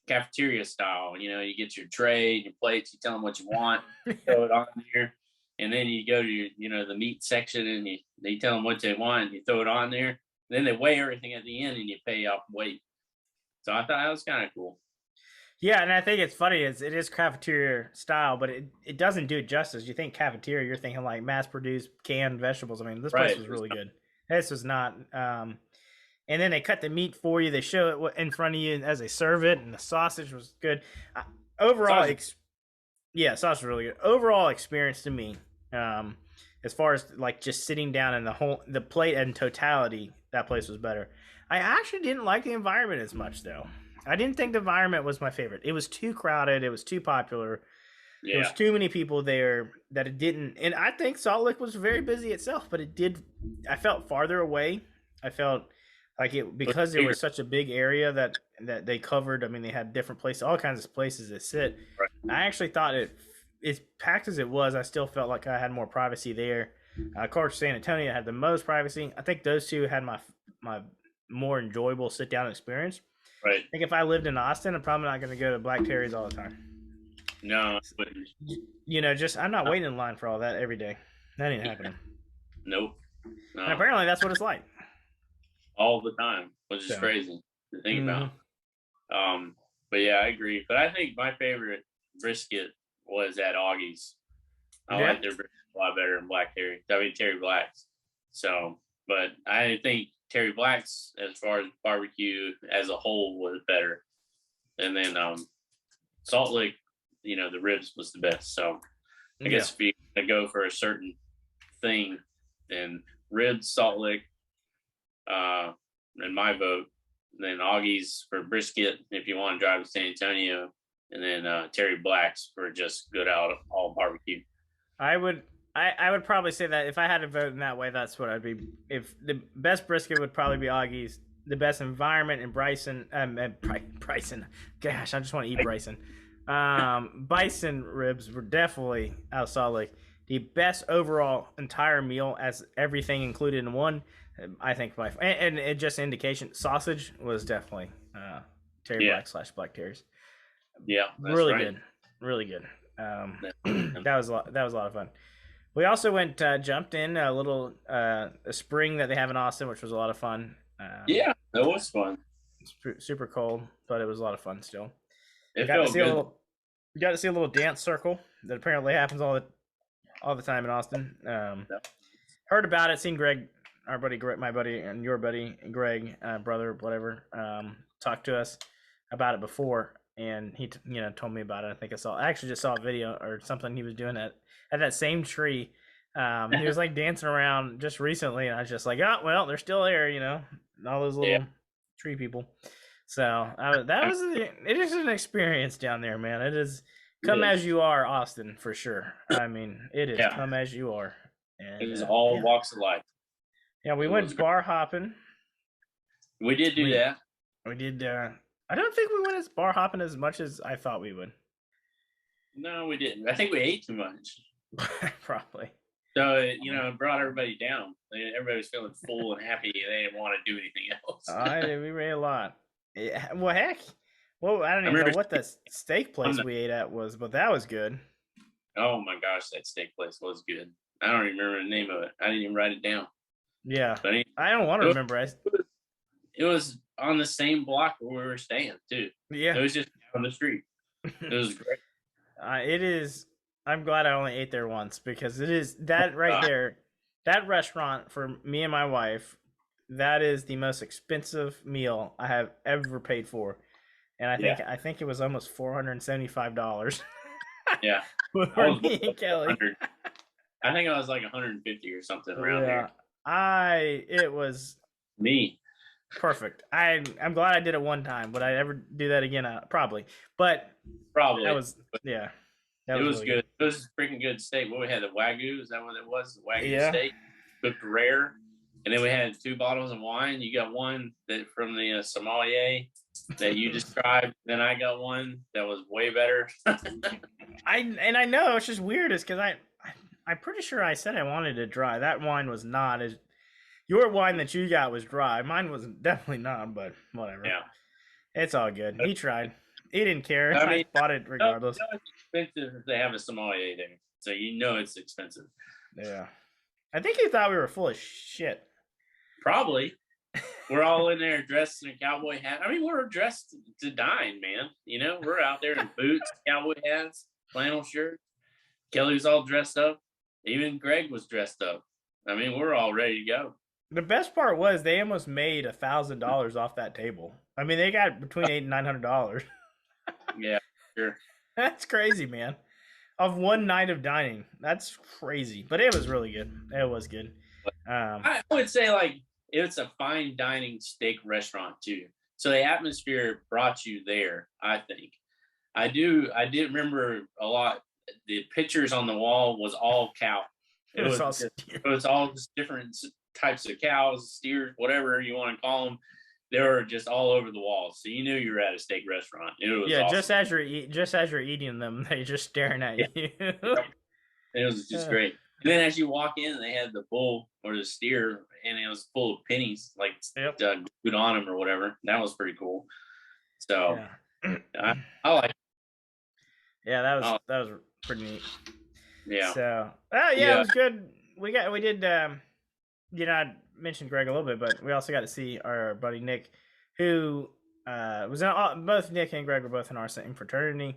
cafeteria style. You get your tray, your plates. You tell them what you want, throw it on there. And then you go to your, the meat section, and they tell them what they want, and you throw it on there. Then they weigh everything at the end, and you pay off weight. So I thought that was kind of cool. Yeah, and I think it's funny. It is cafeteria style, but it doesn't do it justice. You think cafeteria, you're thinking like mass-produced canned vegetables. I mean, this place was really good. This was not. And then they cut the meat for you. They show it in front of you as they serve it, and the sausage was good. Overall, sausage was really good. Overall experience to me, as far as like just sitting down and the plate in totality, that place was better. I actually didn't like the environment as much, though. I didn't think the environment was my favorite. It was too crowded. It was too popular. Yeah. There was too many people there that it didn't. And I think Salt Lick was very busy itself, but it did. I felt farther away. I felt like it because it was such a big area that they covered. I mean, they had different places, all kinds of places to sit. Right. I actually thought as packed as it was, I still felt like I had more privacy there. Of course, San Antonio had the most privacy. I think those two had my more enjoyable sit down experience. Right. I think if I lived in Austin, I'm probably not going to go to Black Terry's all the time. No. Just I'm not waiting in line for all that every day. That ain't happening. Nope. No. And apparently that's what it's like. All the time, which is crazy to think about. But yeah, I agree. But I think my favorite brisket was at Augie's. I like their brisket a lot better than Terry Black's. So, but I think Terry Black's, as far as barbecue as a whole, was better. And then Salt Lick, the ribs was the best. So I guess if you're gonna go for a certain thing, then ribs, Salt Lick, in my vote. Then Augie's for brisket if you want to drive to San Antonio, and then Terry Black's for just good out all barbecue. I would probably say that if I had to vote in that way, that's what I'd be. If the best brisket would probably be Augie's, the best environment in Bryson, Bryson. Gosh, I just want to eat Bryson. Bison ribs were definitely out of Salt Lake. The best overall entire meal, as everything included in one. I think and it just indication sausage was definitely Terry Black / Black Terry's. Yeah, really good, really good. That was a lot of fun. We also went jumped in a little a spring that they have in Austin, which was a lot of fun. Yeah, that was fun. It's super cold, but it was a lot of fun still. It felt good. We got to see a little dance circle that apparently happens all the time in Austin. Heard about it, seen Greg. Our buddy, my buddy, and your buddy, Greg, brother, whatever, talked to us about it before, and he, told me about it. I actually just saw a video or something he was doing at that same tree. He was like dancing around just recently, and I was just like, oh, well, they're still there, all those little tree people. So it is an experience down there, man. It is come as you are, Austin, for sure. I mean, it is come as you are. And, it is all walks of life. Yeah, we went bar hopping. We did do that. We did. I don't think we went bar hopping as much as I thought we would. No, we didn't. I think we ate too much. Probably. So, it brought everybody down. Everybody was feeling full and happy. They didn't want to do anything else. We ate a lot. Yeah, well, heck. Well, I don't even know what the steak place we ate at was, but that was good. Oh, my gosh, that steak place was good. I don't even remember the name of it. I didn't even write it down. Yeah, I don't want to remember. It was on the same block where we were staying too. Yeah, it was just on the street. It was great. It is. I'm glad I only ate there once because it is that right there. That restaurant for me and my wife, that is the most expensive meal I have ever paid for, and I think it was almost $475. Yeah, for me and Kelly. I think I was like 150 or something around there. It was me. Perfect. I'm glad I did it one time. Would I ever do that again? Probably. But probably. That was That it was really good. It was freaking good steak. What we had, the Wagyu, is that what it was? The Wagyu steak, cooked rare. And then we had 2 bottles of wine. You got one that from the sommelier that you described. Then I got one that was way better. I know it's just weird, is because I'm pretty sure I said I wanted it dry. That wine was not as. Your wine that you got was dry. Mine was definitely not, but whatever. Yeah, it's all good. He tried. He didn't care. I bought it regardless. It's expensive if they have a sommelier there, so it's expensive. Yeah, I think he thought we were full of shit. Probably. We're all in there dressed in a cowboy hat. I mean, we're dressed to dine, man. We're out there in boots, cowboy hats, flannel shirt. Kelly was all dressed up. Even Greg was dressed up. I mean, we're all ready to go. The best part was they almost made $1,000 off that table. I mean, they got between $800 and $900. Yeah, sure. That's crazy, man. Of one night of dining, that's crazy. But it was really good. It was good. I would say it's a fine dining steak restaurant too. So the atmosphere brought you there. I think. I did remember a lot. The pictures on the wall was all cow. It was all just different types of cows, steers, whatever you want to call them. They were just all over the walls, so you knew you were at a steak restaurant. It was awesome. just as you're eating them, they're just staring at you. It was just great. And then as you walk in, they had the bull or the steer, and it was full of pennies, like good on them or whatever. That was pretty cool. So I like. Yeah, that was pretty neat. Yeah. So, it was good. We did. I mentioned Greg a little bit, but we also got to see our buddy Nick, who was in both Nick and Greg were both in our same fraternity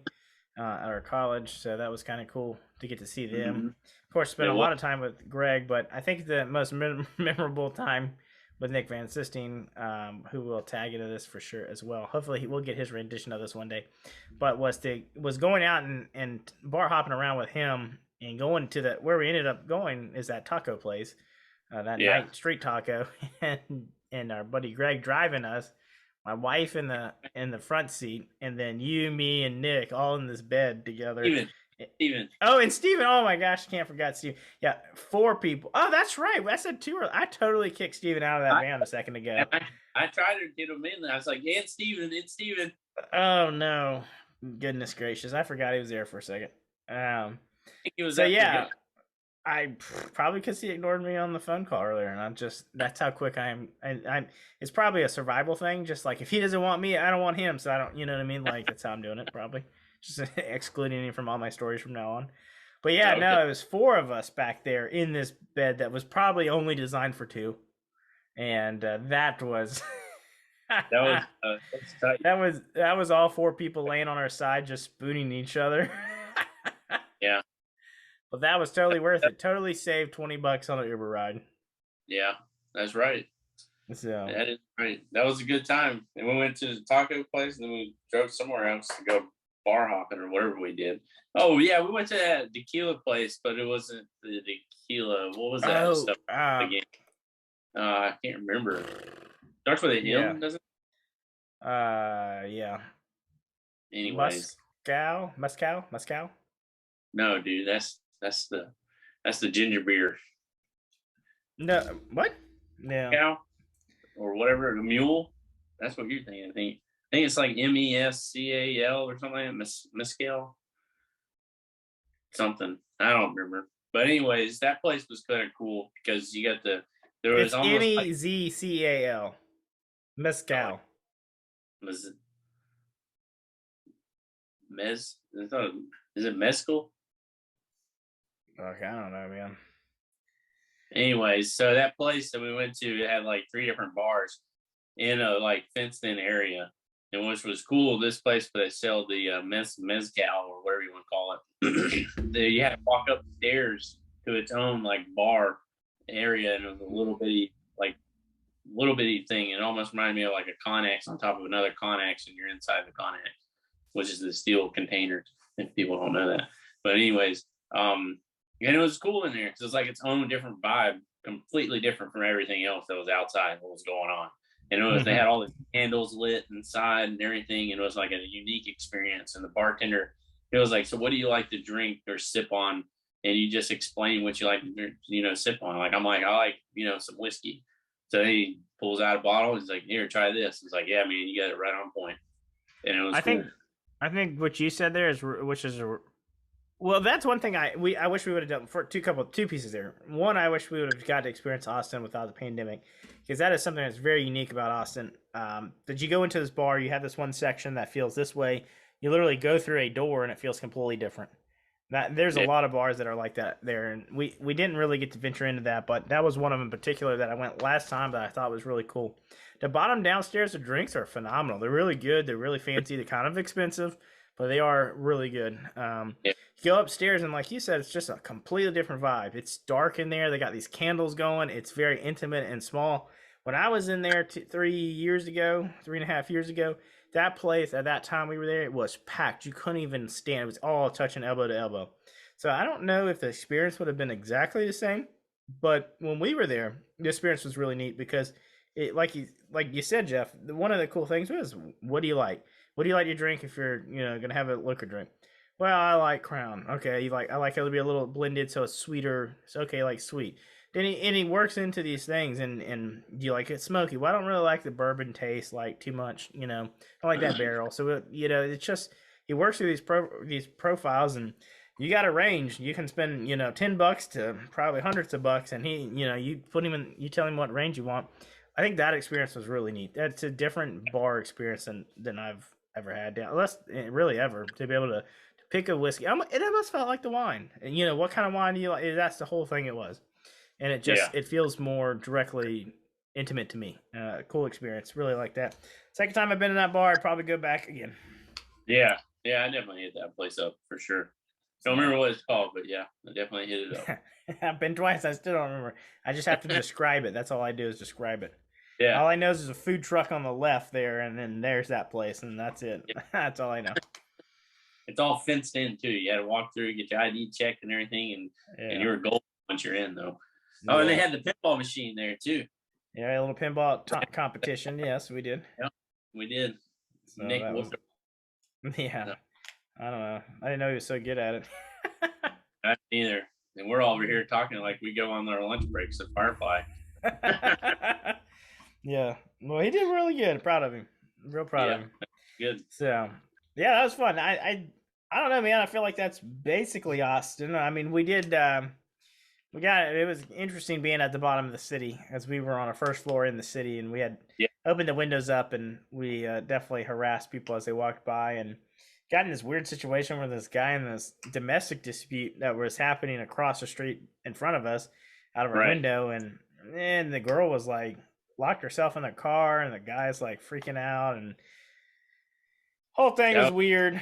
at our college. So that was kind of cool to get to see them. Mm-hmm. Of course, spent a lot of time with Greg, but I think the most memorable time with Nick Van Sistine, who will tag into this for sure as well. Hopefully, he will get his rendition of this one day. But was going out and bar hopping around with him and going to where we ended up going is that taco place, that night street taco, and our buddy Greg driving us, my wife in the front seat, and then you, me, and Nick all in this bed together. Steven. Oh, and Steven. Oh my gosh, can't forget Steven. Yeah, 4 people. Oh, that's right. I said 2. I totally kicked Steven out of that van a second ago. I tried to get him in there. I was like, and Steven. Oh no. Goodness gracious. I forgot he was there for a second. He was I probably because he ignored me on the phone call earlier, and that's how quick I am. I'm it's probably a survival thing, just like if he doesn't want me, I don't want him, so I don't, you know what I mean? Like that's how I'm doing it, probably. Just excluding him from all my stories from now on. But yeah, okay. No, it was 4 of us back there in this bed that was probably only designed for 2. And that was that was all 4 people laying on our side just spooning each other. Yeah. But that was totally worth it. Totally saved $20 on an Uber ride. Yeah, that's right. So that is right. That was a good time. And we went to the taco place and then we drove somewhere else to go bar hopping or whatever we did. Oh yeah, we went to that tequila place, but it wasn't the tequila. What was that stuff again? I can't remember. Starts with a M, doesn't it? Yeah. Anyways, Mezcal. No, dude, that's the ginger beer. No, what? No. Cow or whatever, a mule. That's what you're thinking. I think it's like MESCAL or something like that. Mescal. Something. I don't remember. But anyways, that place was kind of cool because you got there was almost MEZCAL. Mezcal. Is it mezcal? Okay, I don't know, man. Anyways, so that place that we went to, it had like 3 different bars in a like fenced in area. And which was cool, this place, but they sell the mezcal or whatever you want to call it. You had to walk upstairs to its own like bar area, and it was a little bitty thing. It almost reminded me of like a Connex on top of another Connex, and you're inside the Connex, which is the steel container. If people don't know that, but anyways, and it was cool in there because it's like its own different vibe, completely different from everything else that was outside. What was going on? And it was, they had all the candles lit inside and everything. And it was like a unique experience. And the bartender, it was like, so what do you like to drink or sip on? And you just explain what you like to, sip on. Like, I'm like, I like, some whiskey. So he pulls out a bottle. He's like, here, try this. He's like, yeah, man, you got it right on point. And it was cool. I think what you said there well, that's one thing I wish we would have done for two pieces there. One, I wish we would have got to experience Austin without the pandemic, because that is something that's very unique about Austin. That you go into this bar, you have this one section that feels this way. You literally go through a door and it feels completely different. There's a lot of bars that are like that there, and we didn't really get to venture into that, but that was one of them in particular that I went last time that I thought was really cool. The bottom downstairs, the drinks are phenomenal. They're really good. They're really fancy. They're kind of expensive, but they are really good. You go upstairs, and like you said, it's just a completely different vibe. It's dark in there. They got these candles going. It's very intimate and small. When I was in there 3.5 years ago, that place at that time we were there, it was packed. You couldn't even stand. It was all touching elbow to elbow. So I don't know if the experience would have been exactly the same, but when we were there, the experience was really neat because it, like you said, Jeff, one of the cool things was, what do you like? What do you like to drink if you're gonna have a liquor drink? Well, I like Crown. Okay, I like it to be a little blended, so it's sweeter. It's okay, like sweet. Then he works into these things, and do you like it smoky? Well, I don't really like the bourbon taste like too much. I don't like that barrel. So it's just he works through these profiles, and you got a range. You can spend $10 to probably hundreds of bucks, and he you put him in, you tell him what range you want. I think that experience was really neat. That's a different bar experience than I've ever had, unless really ever, to be able to pick a whiskey. It almost felt like the wine. And what kind of wine do you like? That's the whole thing it was. And it just it feels more directly intimate to me. Cool experience. Really like that. Second time I've been in that bar, I'd probably go back again. Yeah, I definitely hit that place up for sure. Don't remember what it's called, but yeah, I definitely hit it up. I've been twice. I still don't remember. I just have to describe it. That's all I do is describe it. Yeah. All I know is there's a food truck on the left there, and then there's that place, and that's it. Yeah. That's all I know. It's all fenced in too. You had to walk through, get your ID checked and everything, and Yeah. you're golden once you're in though. Oh, and they had the pinball machine there too. Yeah, a little pinball competition. Yes, we did. Yep, we did. So Nick that was, whooped yeah. No. I don't know. I didn't know he was so good at it. I neither. And we're over here talking like we go on our lunch breaks at Firefly. Yeah. Well, he did really good. Proud of him. Real proud of him. Good. So, yeah, that was fun. I don't know, man. I feel like that's basically Austin. I mean, we did. It was interesting being at the bottom of the city as we were on a first floor in the city, and we had opened the windows up, and we definitely harassed people as they walked by, and got in this weird situation where this guy in this domestic dispute that was happening across the street in front of us out of our window, and the girl was like locked herself in the car, and the guy's like freaking out, and whole thing was weird.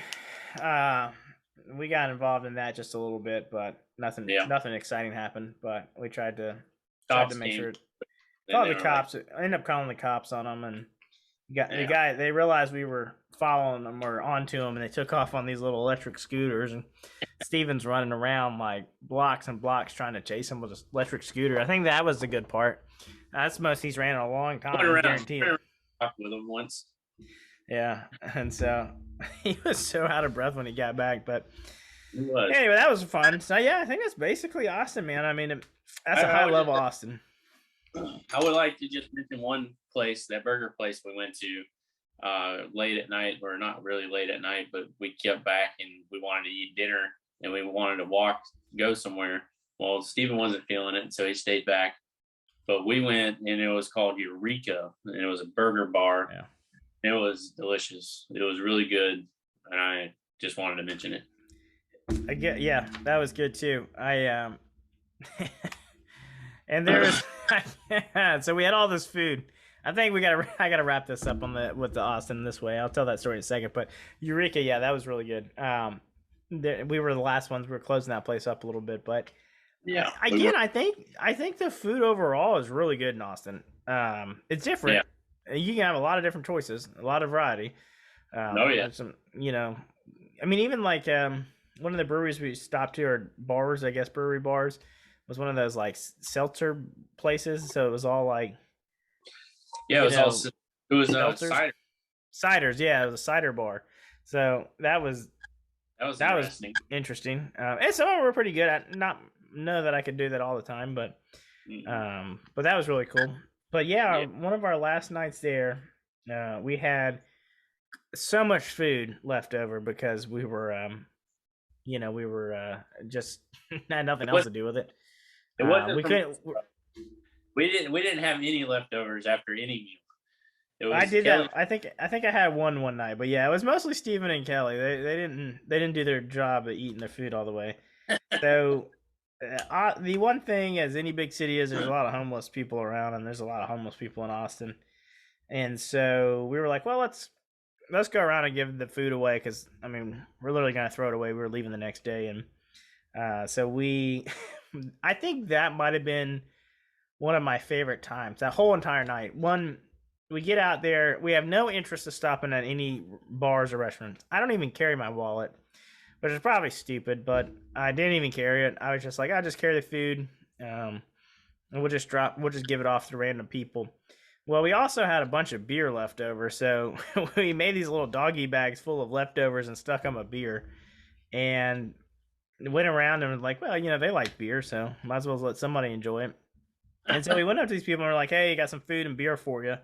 We got involved in that just a little bit, but nothing exciting happened. But we tried to make sure. Called the cops. Ended up calling the cops on them, and the guy. They realized we were following them or onto them, and they took off on these little electric scooters. And Steven's running around like blocks and blocks trying to chase him with an electric scooter. I think that was the good part. That's the most he's ran in a long time. I guarantee it. With him once. Yeah, and so he was so out of breath when he got back, but anyway, that was fun. So yeah, I think that's basically Austin, man. I mean, that's a high level Austin. I would like to just mention one place, that burger place we went to late at night, or not really late at night, but we kept back and we wanted to eat dinner and we wanted to go somewhere. Well, Steven wasn't feeling it, so he stayed back. But we went, and it was called Eureka, and it was a burger bar. Yeah. It was delicious. It was really good, and I just wanted to mention it. Yeah, that was good too. And there was so we had all this food. I think I gotta wrap this up with the Austin this way. I'll tell that story in a second. But Eureka, yeah, that was really good. We were the last ones. We were closing that place up a little bit, but yeah. Again, I think the food overall is really good in Austin. It's different. Yeah. You can have a lot of different choices, a lot of variety. Some, I mean, even like one of the breweries we stopped to, or bars, I guess, brewery bars, was one of those like seltzer places. So it was all like, it was ciders. Yeah, it was a cider bar. So that was interesting. And some of them were pretty good. I not know that I could do that all the time, but that was really cool. But yeah, one of our last nights there, we had so much food left over because we were, just had nothing else to do with it. It wasn't. We didn't have any leftovers after any meal. I did that. I think I had one night, but yeah, it was mostly Steven and Kelly. They didn't do their job at eating their food all the way. So. The one thing, as any big city is, there's a lot of homeless people around, and there's a lot of homeless people in Austin. And so we were like, well, let's go around and give the food away, because I mean, we're literally gonna throw it away. We were leaving the next day, and so I think that might have been one of my favorite times that whole entire night. We get out there, we have no interest of stopping at any bars or restaurants. I don't even carry my wallet, which is probably stupid, but I didn't even carry it. I was just like, I'll just carry the food, and we'll just give it off to random people. Well, we also had a bunch of beer left over, so we made these little doggy bags full of leftovers and stuck them a beer, and went around and was like, well, they like beer, so might as well let somebody enjoy it. And so we went up to these people and we're like, hey, got some food and beer for you.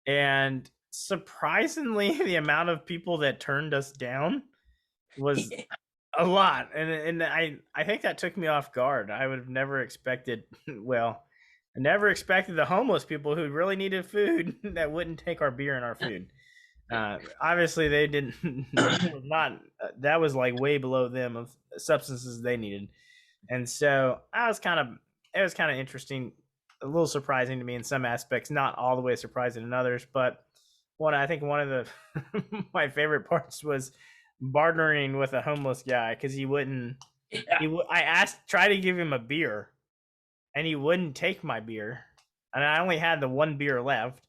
And surprisingly, the amount of people that turned us down was a lot, and I think that took me off guard. I would have never expected. Well, I never expected the homeless people who really needed food that wouldn't take our beer and our food. Obviously, they didn't. That was like way below them of substances they needed, and so it was kind of interesting, a little surprising to me in some aspects, not all the way surprising in others. But I think one of the my favorite parts was bartering with a homeless guy, because he wouldn't. Yeah. I tried to give him a beer, and he wouldn't take my beer. and I only had the one beer left.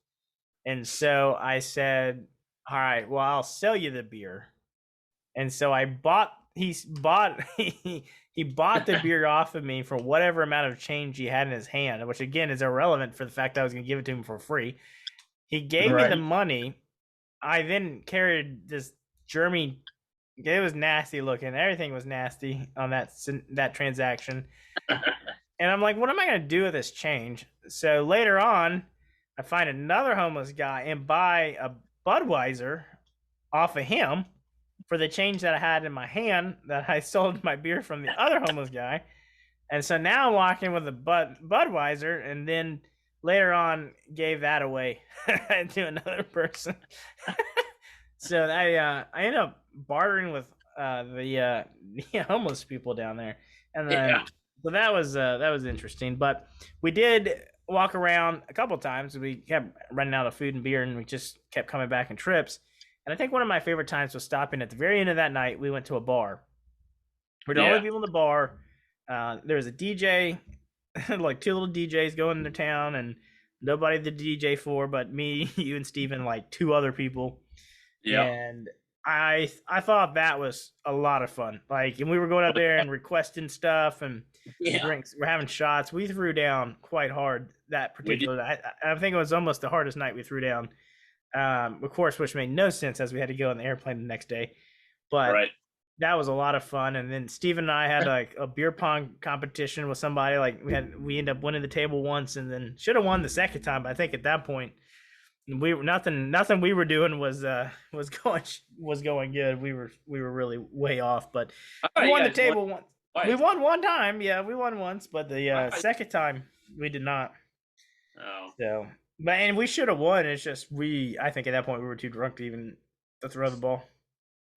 And so I said, "All right, well, I'll sell you the beer." And so I bought. He bought the beer off of me for whatever amount of change he had in his hand, which again is irrelevant for the fact that I was going to give it to him for free. He gave me the money. I then carried this Jeremy. It was nasty looking. Everything was nasty on that transaction. And I'm like, what am I going to do with this change? So later on, I find another homeless guy and buy a Budweiser off of him for the change that I had in my hand that I sold my beer from the other homeless guy. And so now I'm walking with a Budweiser, and then later on gave that away to another person. So I ended up bartering with the homeless people down there, and then so that was interesting. But we did walk around a couple times. We kept running out of food and beer, and we just kept coming back in trips. And I think one of my favorite times was stopping at the very end of that night. We went to a bar. We're the only people in the bar. There was a DJ, like two little DJs going into town, and nobody to DJ for but me, you, and Steven, like two other people. Yeah. And I thought that was a lot of fun. Like, and we were going out there and requesting stuff and drinks. We're having shots. We threw down quite hard that particular night. I think it was almost the hardest night we threw down. Of course, which made no sense as we had to go on the airplane the next day. But that was a lot of fun. And then Steven and I had like a beer pong competition with somebody. Like we ended up winning the table once, and then should have won the second time. But I think at that point, nothing we were doing was going good. We were really way off. But we won the table once. We won one time. Yeah, we won once, but the second time we did not. Oh. So. And we should have won. It's just I think at that point we were too drunk to even throw the ball.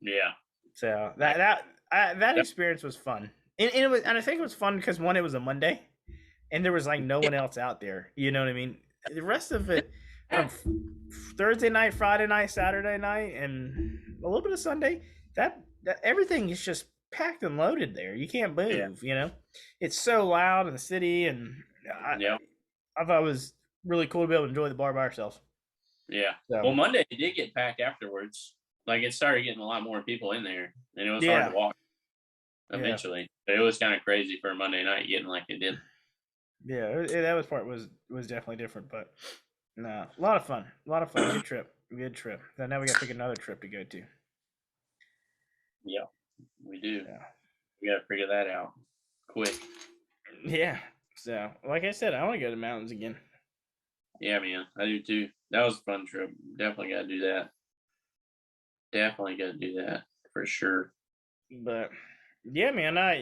Yeah. So that experience was fun, and I think it was fun because one, it was a Monday, and there was like no one else out there. You know what I mean? The rest of it, from Thursday night, Friday night, Saturday night, and a little bit of Sunday, that everything is just packed and loaded there. You can't move. Yeah. You know, it's so loud in the city, and I thought it was really cool to be able to enjoy the bar by ourselves. Yeah. So. Well, Monday it did get packed afterwards. Like, it started getting a lot more people in there, and it was hard to walk eventually. But it was kind of crazy for a Monday night getting like it did. Yeah, that part was definitely different, but no, a lot of fun. Good trip. So now we got to pick another trip to go to. Yeah, we do. Yeah. We got to figure that out quick. Yeah. So, like I said, I want to go to the mountains again. Yeah, man, I do too. That was a fun trip. Definitely got to do that. Definitely got to do that for sure. But yeah, man, I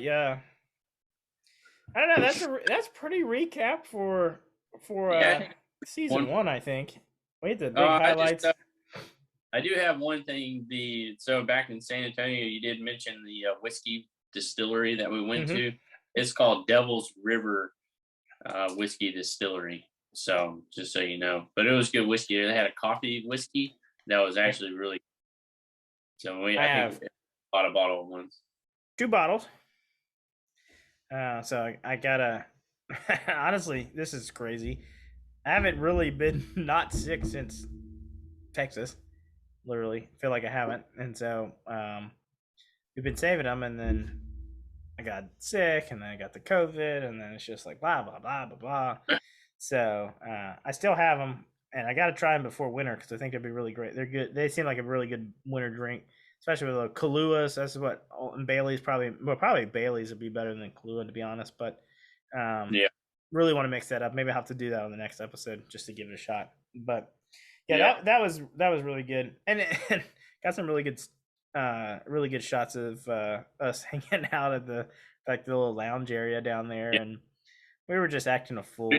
don't know. That's pretty recap for season one. I think. Wait, the big highlights. I do have one thing. So back in San Antonio, you did mention the whiskey distillery that we went to. It's called Devil's River Whiskey Distillery. So just so you know, but it was good whiskey. They had a coffee whiskey that was actually really good. So I think we bought a bottle of once. 2 bottles. So I gotta honestly, this is crazy. I haven't really been not sick since Texas. Literally, feel like I haven't, and so we've been saving them, and then I got sick, and then I got the COVID, and then it's just like blah blah blah blah blah. So I still have them, and I got to try them before winter because I think they'd be really great. They're good. They seem like a really good winter drink, especially with the Kahlua. So that's what, and Bailey's probably Bailey's would be better than Kahlua, to be honest. But really want to mix that up. Maybe I'll have to do that on the next episode just to give it a shot. But that was really good, and got some really good shots of us hanging out at the little lounge area down there, and we were just acting a fool,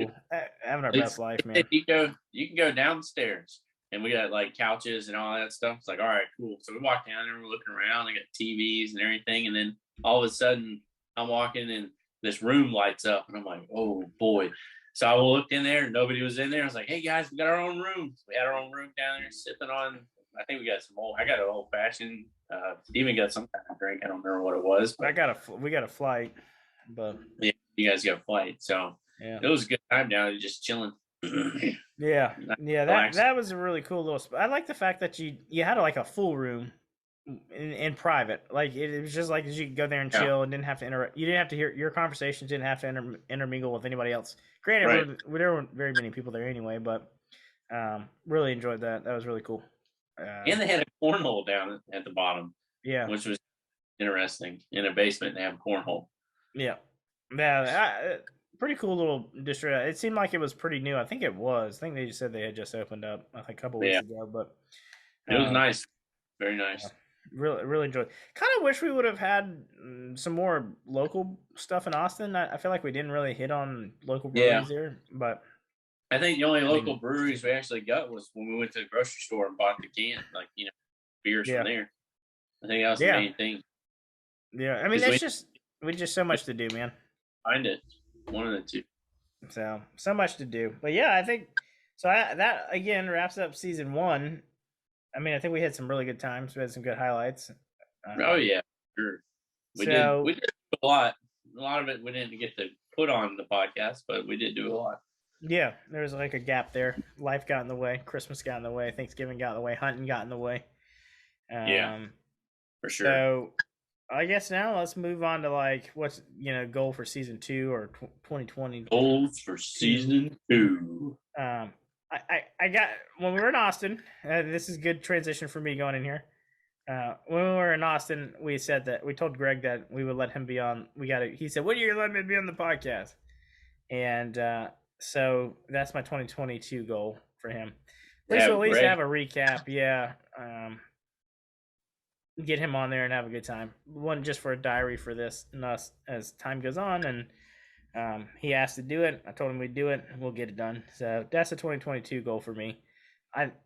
having our best life, man. You can go downstairs, and we got like couches and all that stuff. It's like, all right, cool. So we walk down there, we're looking around, I got TVs and everything, and then all of a sudden I'm walking and this room lights up, and I'm like, oh boy. So I looked in there, nobody was in there. I was like, hey guys, we got our own room. We had our own room down there, sipping on. I think we got I got an old fashioned. Steven got some kind of drink. I don't remember what it was. But we got a flight, but yeah, you guys got a flight. So it was a good time down there, just chilling Yeah, Relax. that was a really cool little spot. I like the fact that you had like a full room in private. Like it was just like you could go there and Yeah. chill and didn't have to you didn't have to hear your conversations, didn't have to intermingle with anybody else. Granted, Right. there weren't very many people there anyway, but really enjoyed that. That was really cool. And they had a cornhole down at the bottom, Yeah, which was interesting. In a basement, they have a cornhole. yeah, yeah. Pretty cool little district. It seemed like it was pretty new. I think it was. I think they just said they had just opened up a couple weeks ago, but It was nice, very nice. Really enjoyed. Kind of wish we would have had some more local stuff in Austin. I feel like we didn't really hit on local breweries there, but I think the only local breweries we actually got was when we went to the grocery store and bought the can, beers from there. I think that was the main thing. Yeah, I mean, that's we just so much to do, man. Find it, one of the two. So much to do, but yeah, I think so. That again wraps up season 1. I mean, I think we had some really good times. We had some good highlights. Oh yeah, sure. We did a lot. A lot of it we didn't get to put on the podcast, but we did do a lot. Yeah, there was like a gap there. Life got in the way. Christmas got in the way. Thanksgiving got in the way. Hunting got in the way. For sure. So, I guess now let's move on to like what's goal for season 2 or 2020. Goals for season 2. I got when we were in Austin. This is good transition for me going in here. When we were in Austin, we said that we told Greg that we would let him be on. He said, "When are you gonna let me be on the podcast?" And so that's my 2022 goal for him. At least have a recap. Yeah. Get him on there and have a good time. One just for a diary for this and us as time goes on. And he asked to do it. I told him we'd do it. And we'll get it done. So that's a 2022 goal for me.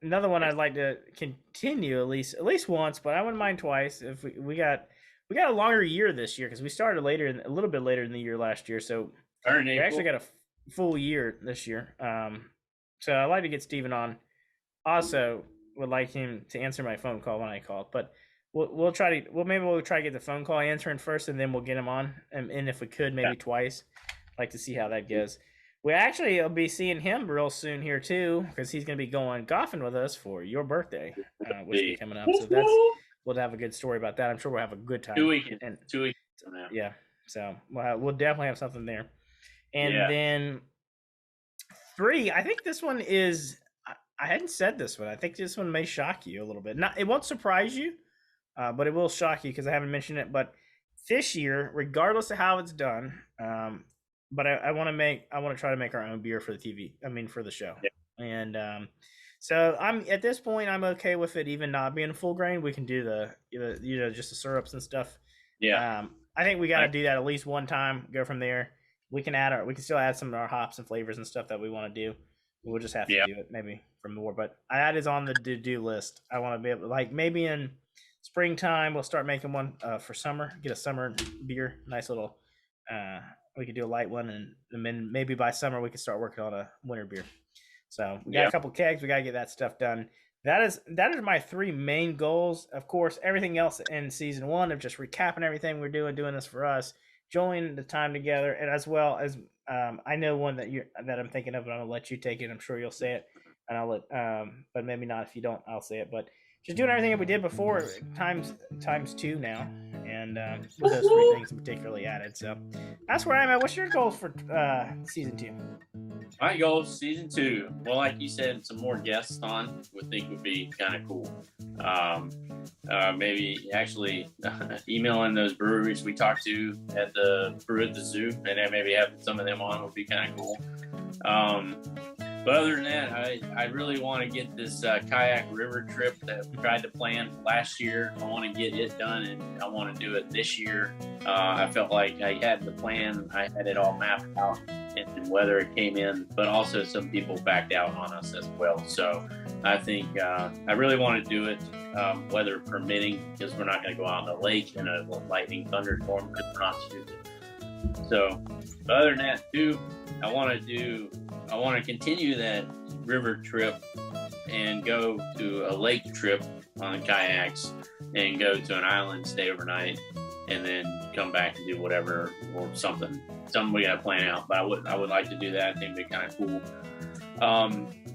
Another one I'd like to continue at least once, but I wouldn't mind twice. If we got a longer year this year because we started a little bit later in the year last year. So we actually got a full year this year. So I'd like to get Steven on. Also, would like him to answer my phone call when I call, but we'll try to get the phone call answering first, and then we'll get him on. And if we could, maybe twice. Like to see how that goes. We actually will be seeing him real soon here too, because he's going to be going golfing with us for your birthday, which will be coming up. So we'll have a good story about that. I'm sure we'll have a good time. 2 weeks. 2 weeks from now. Yeah. So we'll definitely have something there. And then 3, I think this one is. I hadn't said this one. I think this one may shock you a little bit. It won't surprise you, but it will shock you because I haven't mentioned it. But this year, regardless of how it's done, but I want to try to make our own beer for the TV. I mean, for the show. Yeah. And so I'm at this point, I'm okay with it even not being full grain. We can do the just the syrups and stuff. Yeah. I think we got to do that at least one time. Go from there. We can still add some of our hops and flavors and stuff that we want to do. We'll just have to do it maybe from more, but that is on the to-do list. I want to be able to, maybe in springtime, we'll start making one for summer, get a summer beer, nice little, we could do a light one. And then maybe by summer we could start working on a winter beer. So we got a couple kegs. We got to get that stuff done. That is my 3 main goals. Of course, everything else in season 1 of just recapping everything we're doing this for us, enjoying the time together, and as well as I know one that I'm thinking of, and I'll let you take it. I'm sure you'll say it, and I'll let but maybe not. If you don't, I'll say it. But just doing everything that we did before times 2 now, and with those 3 things particularly added. So that's where I'm at. What's your goals for season 2? My goals season 2. Well, like you said, some more guests on would be kind of cool. Maybe actually emailing those breweries we talked to at the Brew at the Zoo, and then maybe having some of them on would be kind of cool. But other than that, I really want to get this kayak river trip that we tried to plan last year. I want to get it done, and I want to do it this year. I felt like I had the plan. I had it all mapped out, and whether it came in, but also some people backed out on us as well. So I think I really want to do it, weather permitting, because we're not going to go out on the lake in a lightning thunderstorm because we're not stupid. So, but other than that, too, I want to continue that river trip and go to a lake trip on kayaks and go to an island, stay overnight, and then come back and do whatever or something we got to plan out. But I would like to do that. I think it'd be kind of cool.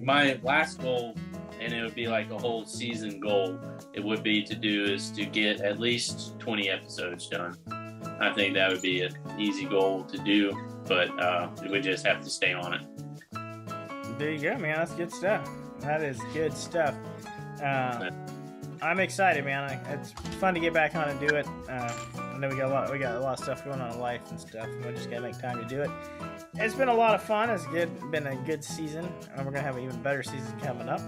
My last goal, and it would be like a whole season goal, it would be to get at least 20 episodes done. I think that would be an easy goal to do, but we just have to stay on it. There you go, man. That's good stuff. That is good stuff. I'm excited, man. It's fun to get back on and do it. I know we got a lot of stuff going on in life and stuff, and we just gotta make time to do it. It's been a lot of fun. It's been a good season, and we're gonna have an even better season coming up.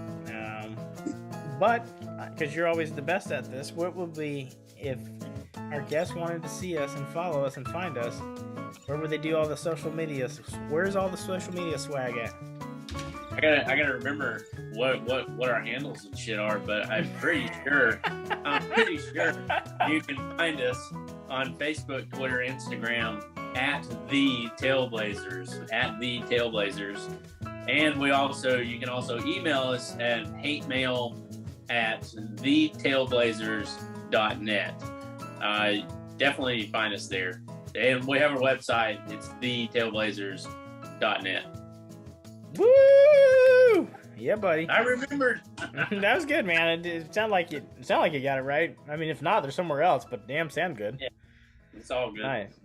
But because you're always the best at this, what would be if our guests wanted to see us and follow us and find us? Where would they do all the social media? Where's all the social media swag at? I gotta remember what our handles and shit are, but I'm pretty sure you can find us on Facebook, Twitter, Instagram at the Tailblazers, and you can also email us at hatemail@thetailblazers.net. Definitely find us there, and we have our website. It's thetailblazers.net. Woo! Yeah, buddy. I remembered. That was good, man. It sounded like you got it right. I mean, if not, they're somewhere else. But damn, sound good. Yeah, it's all good. Nice.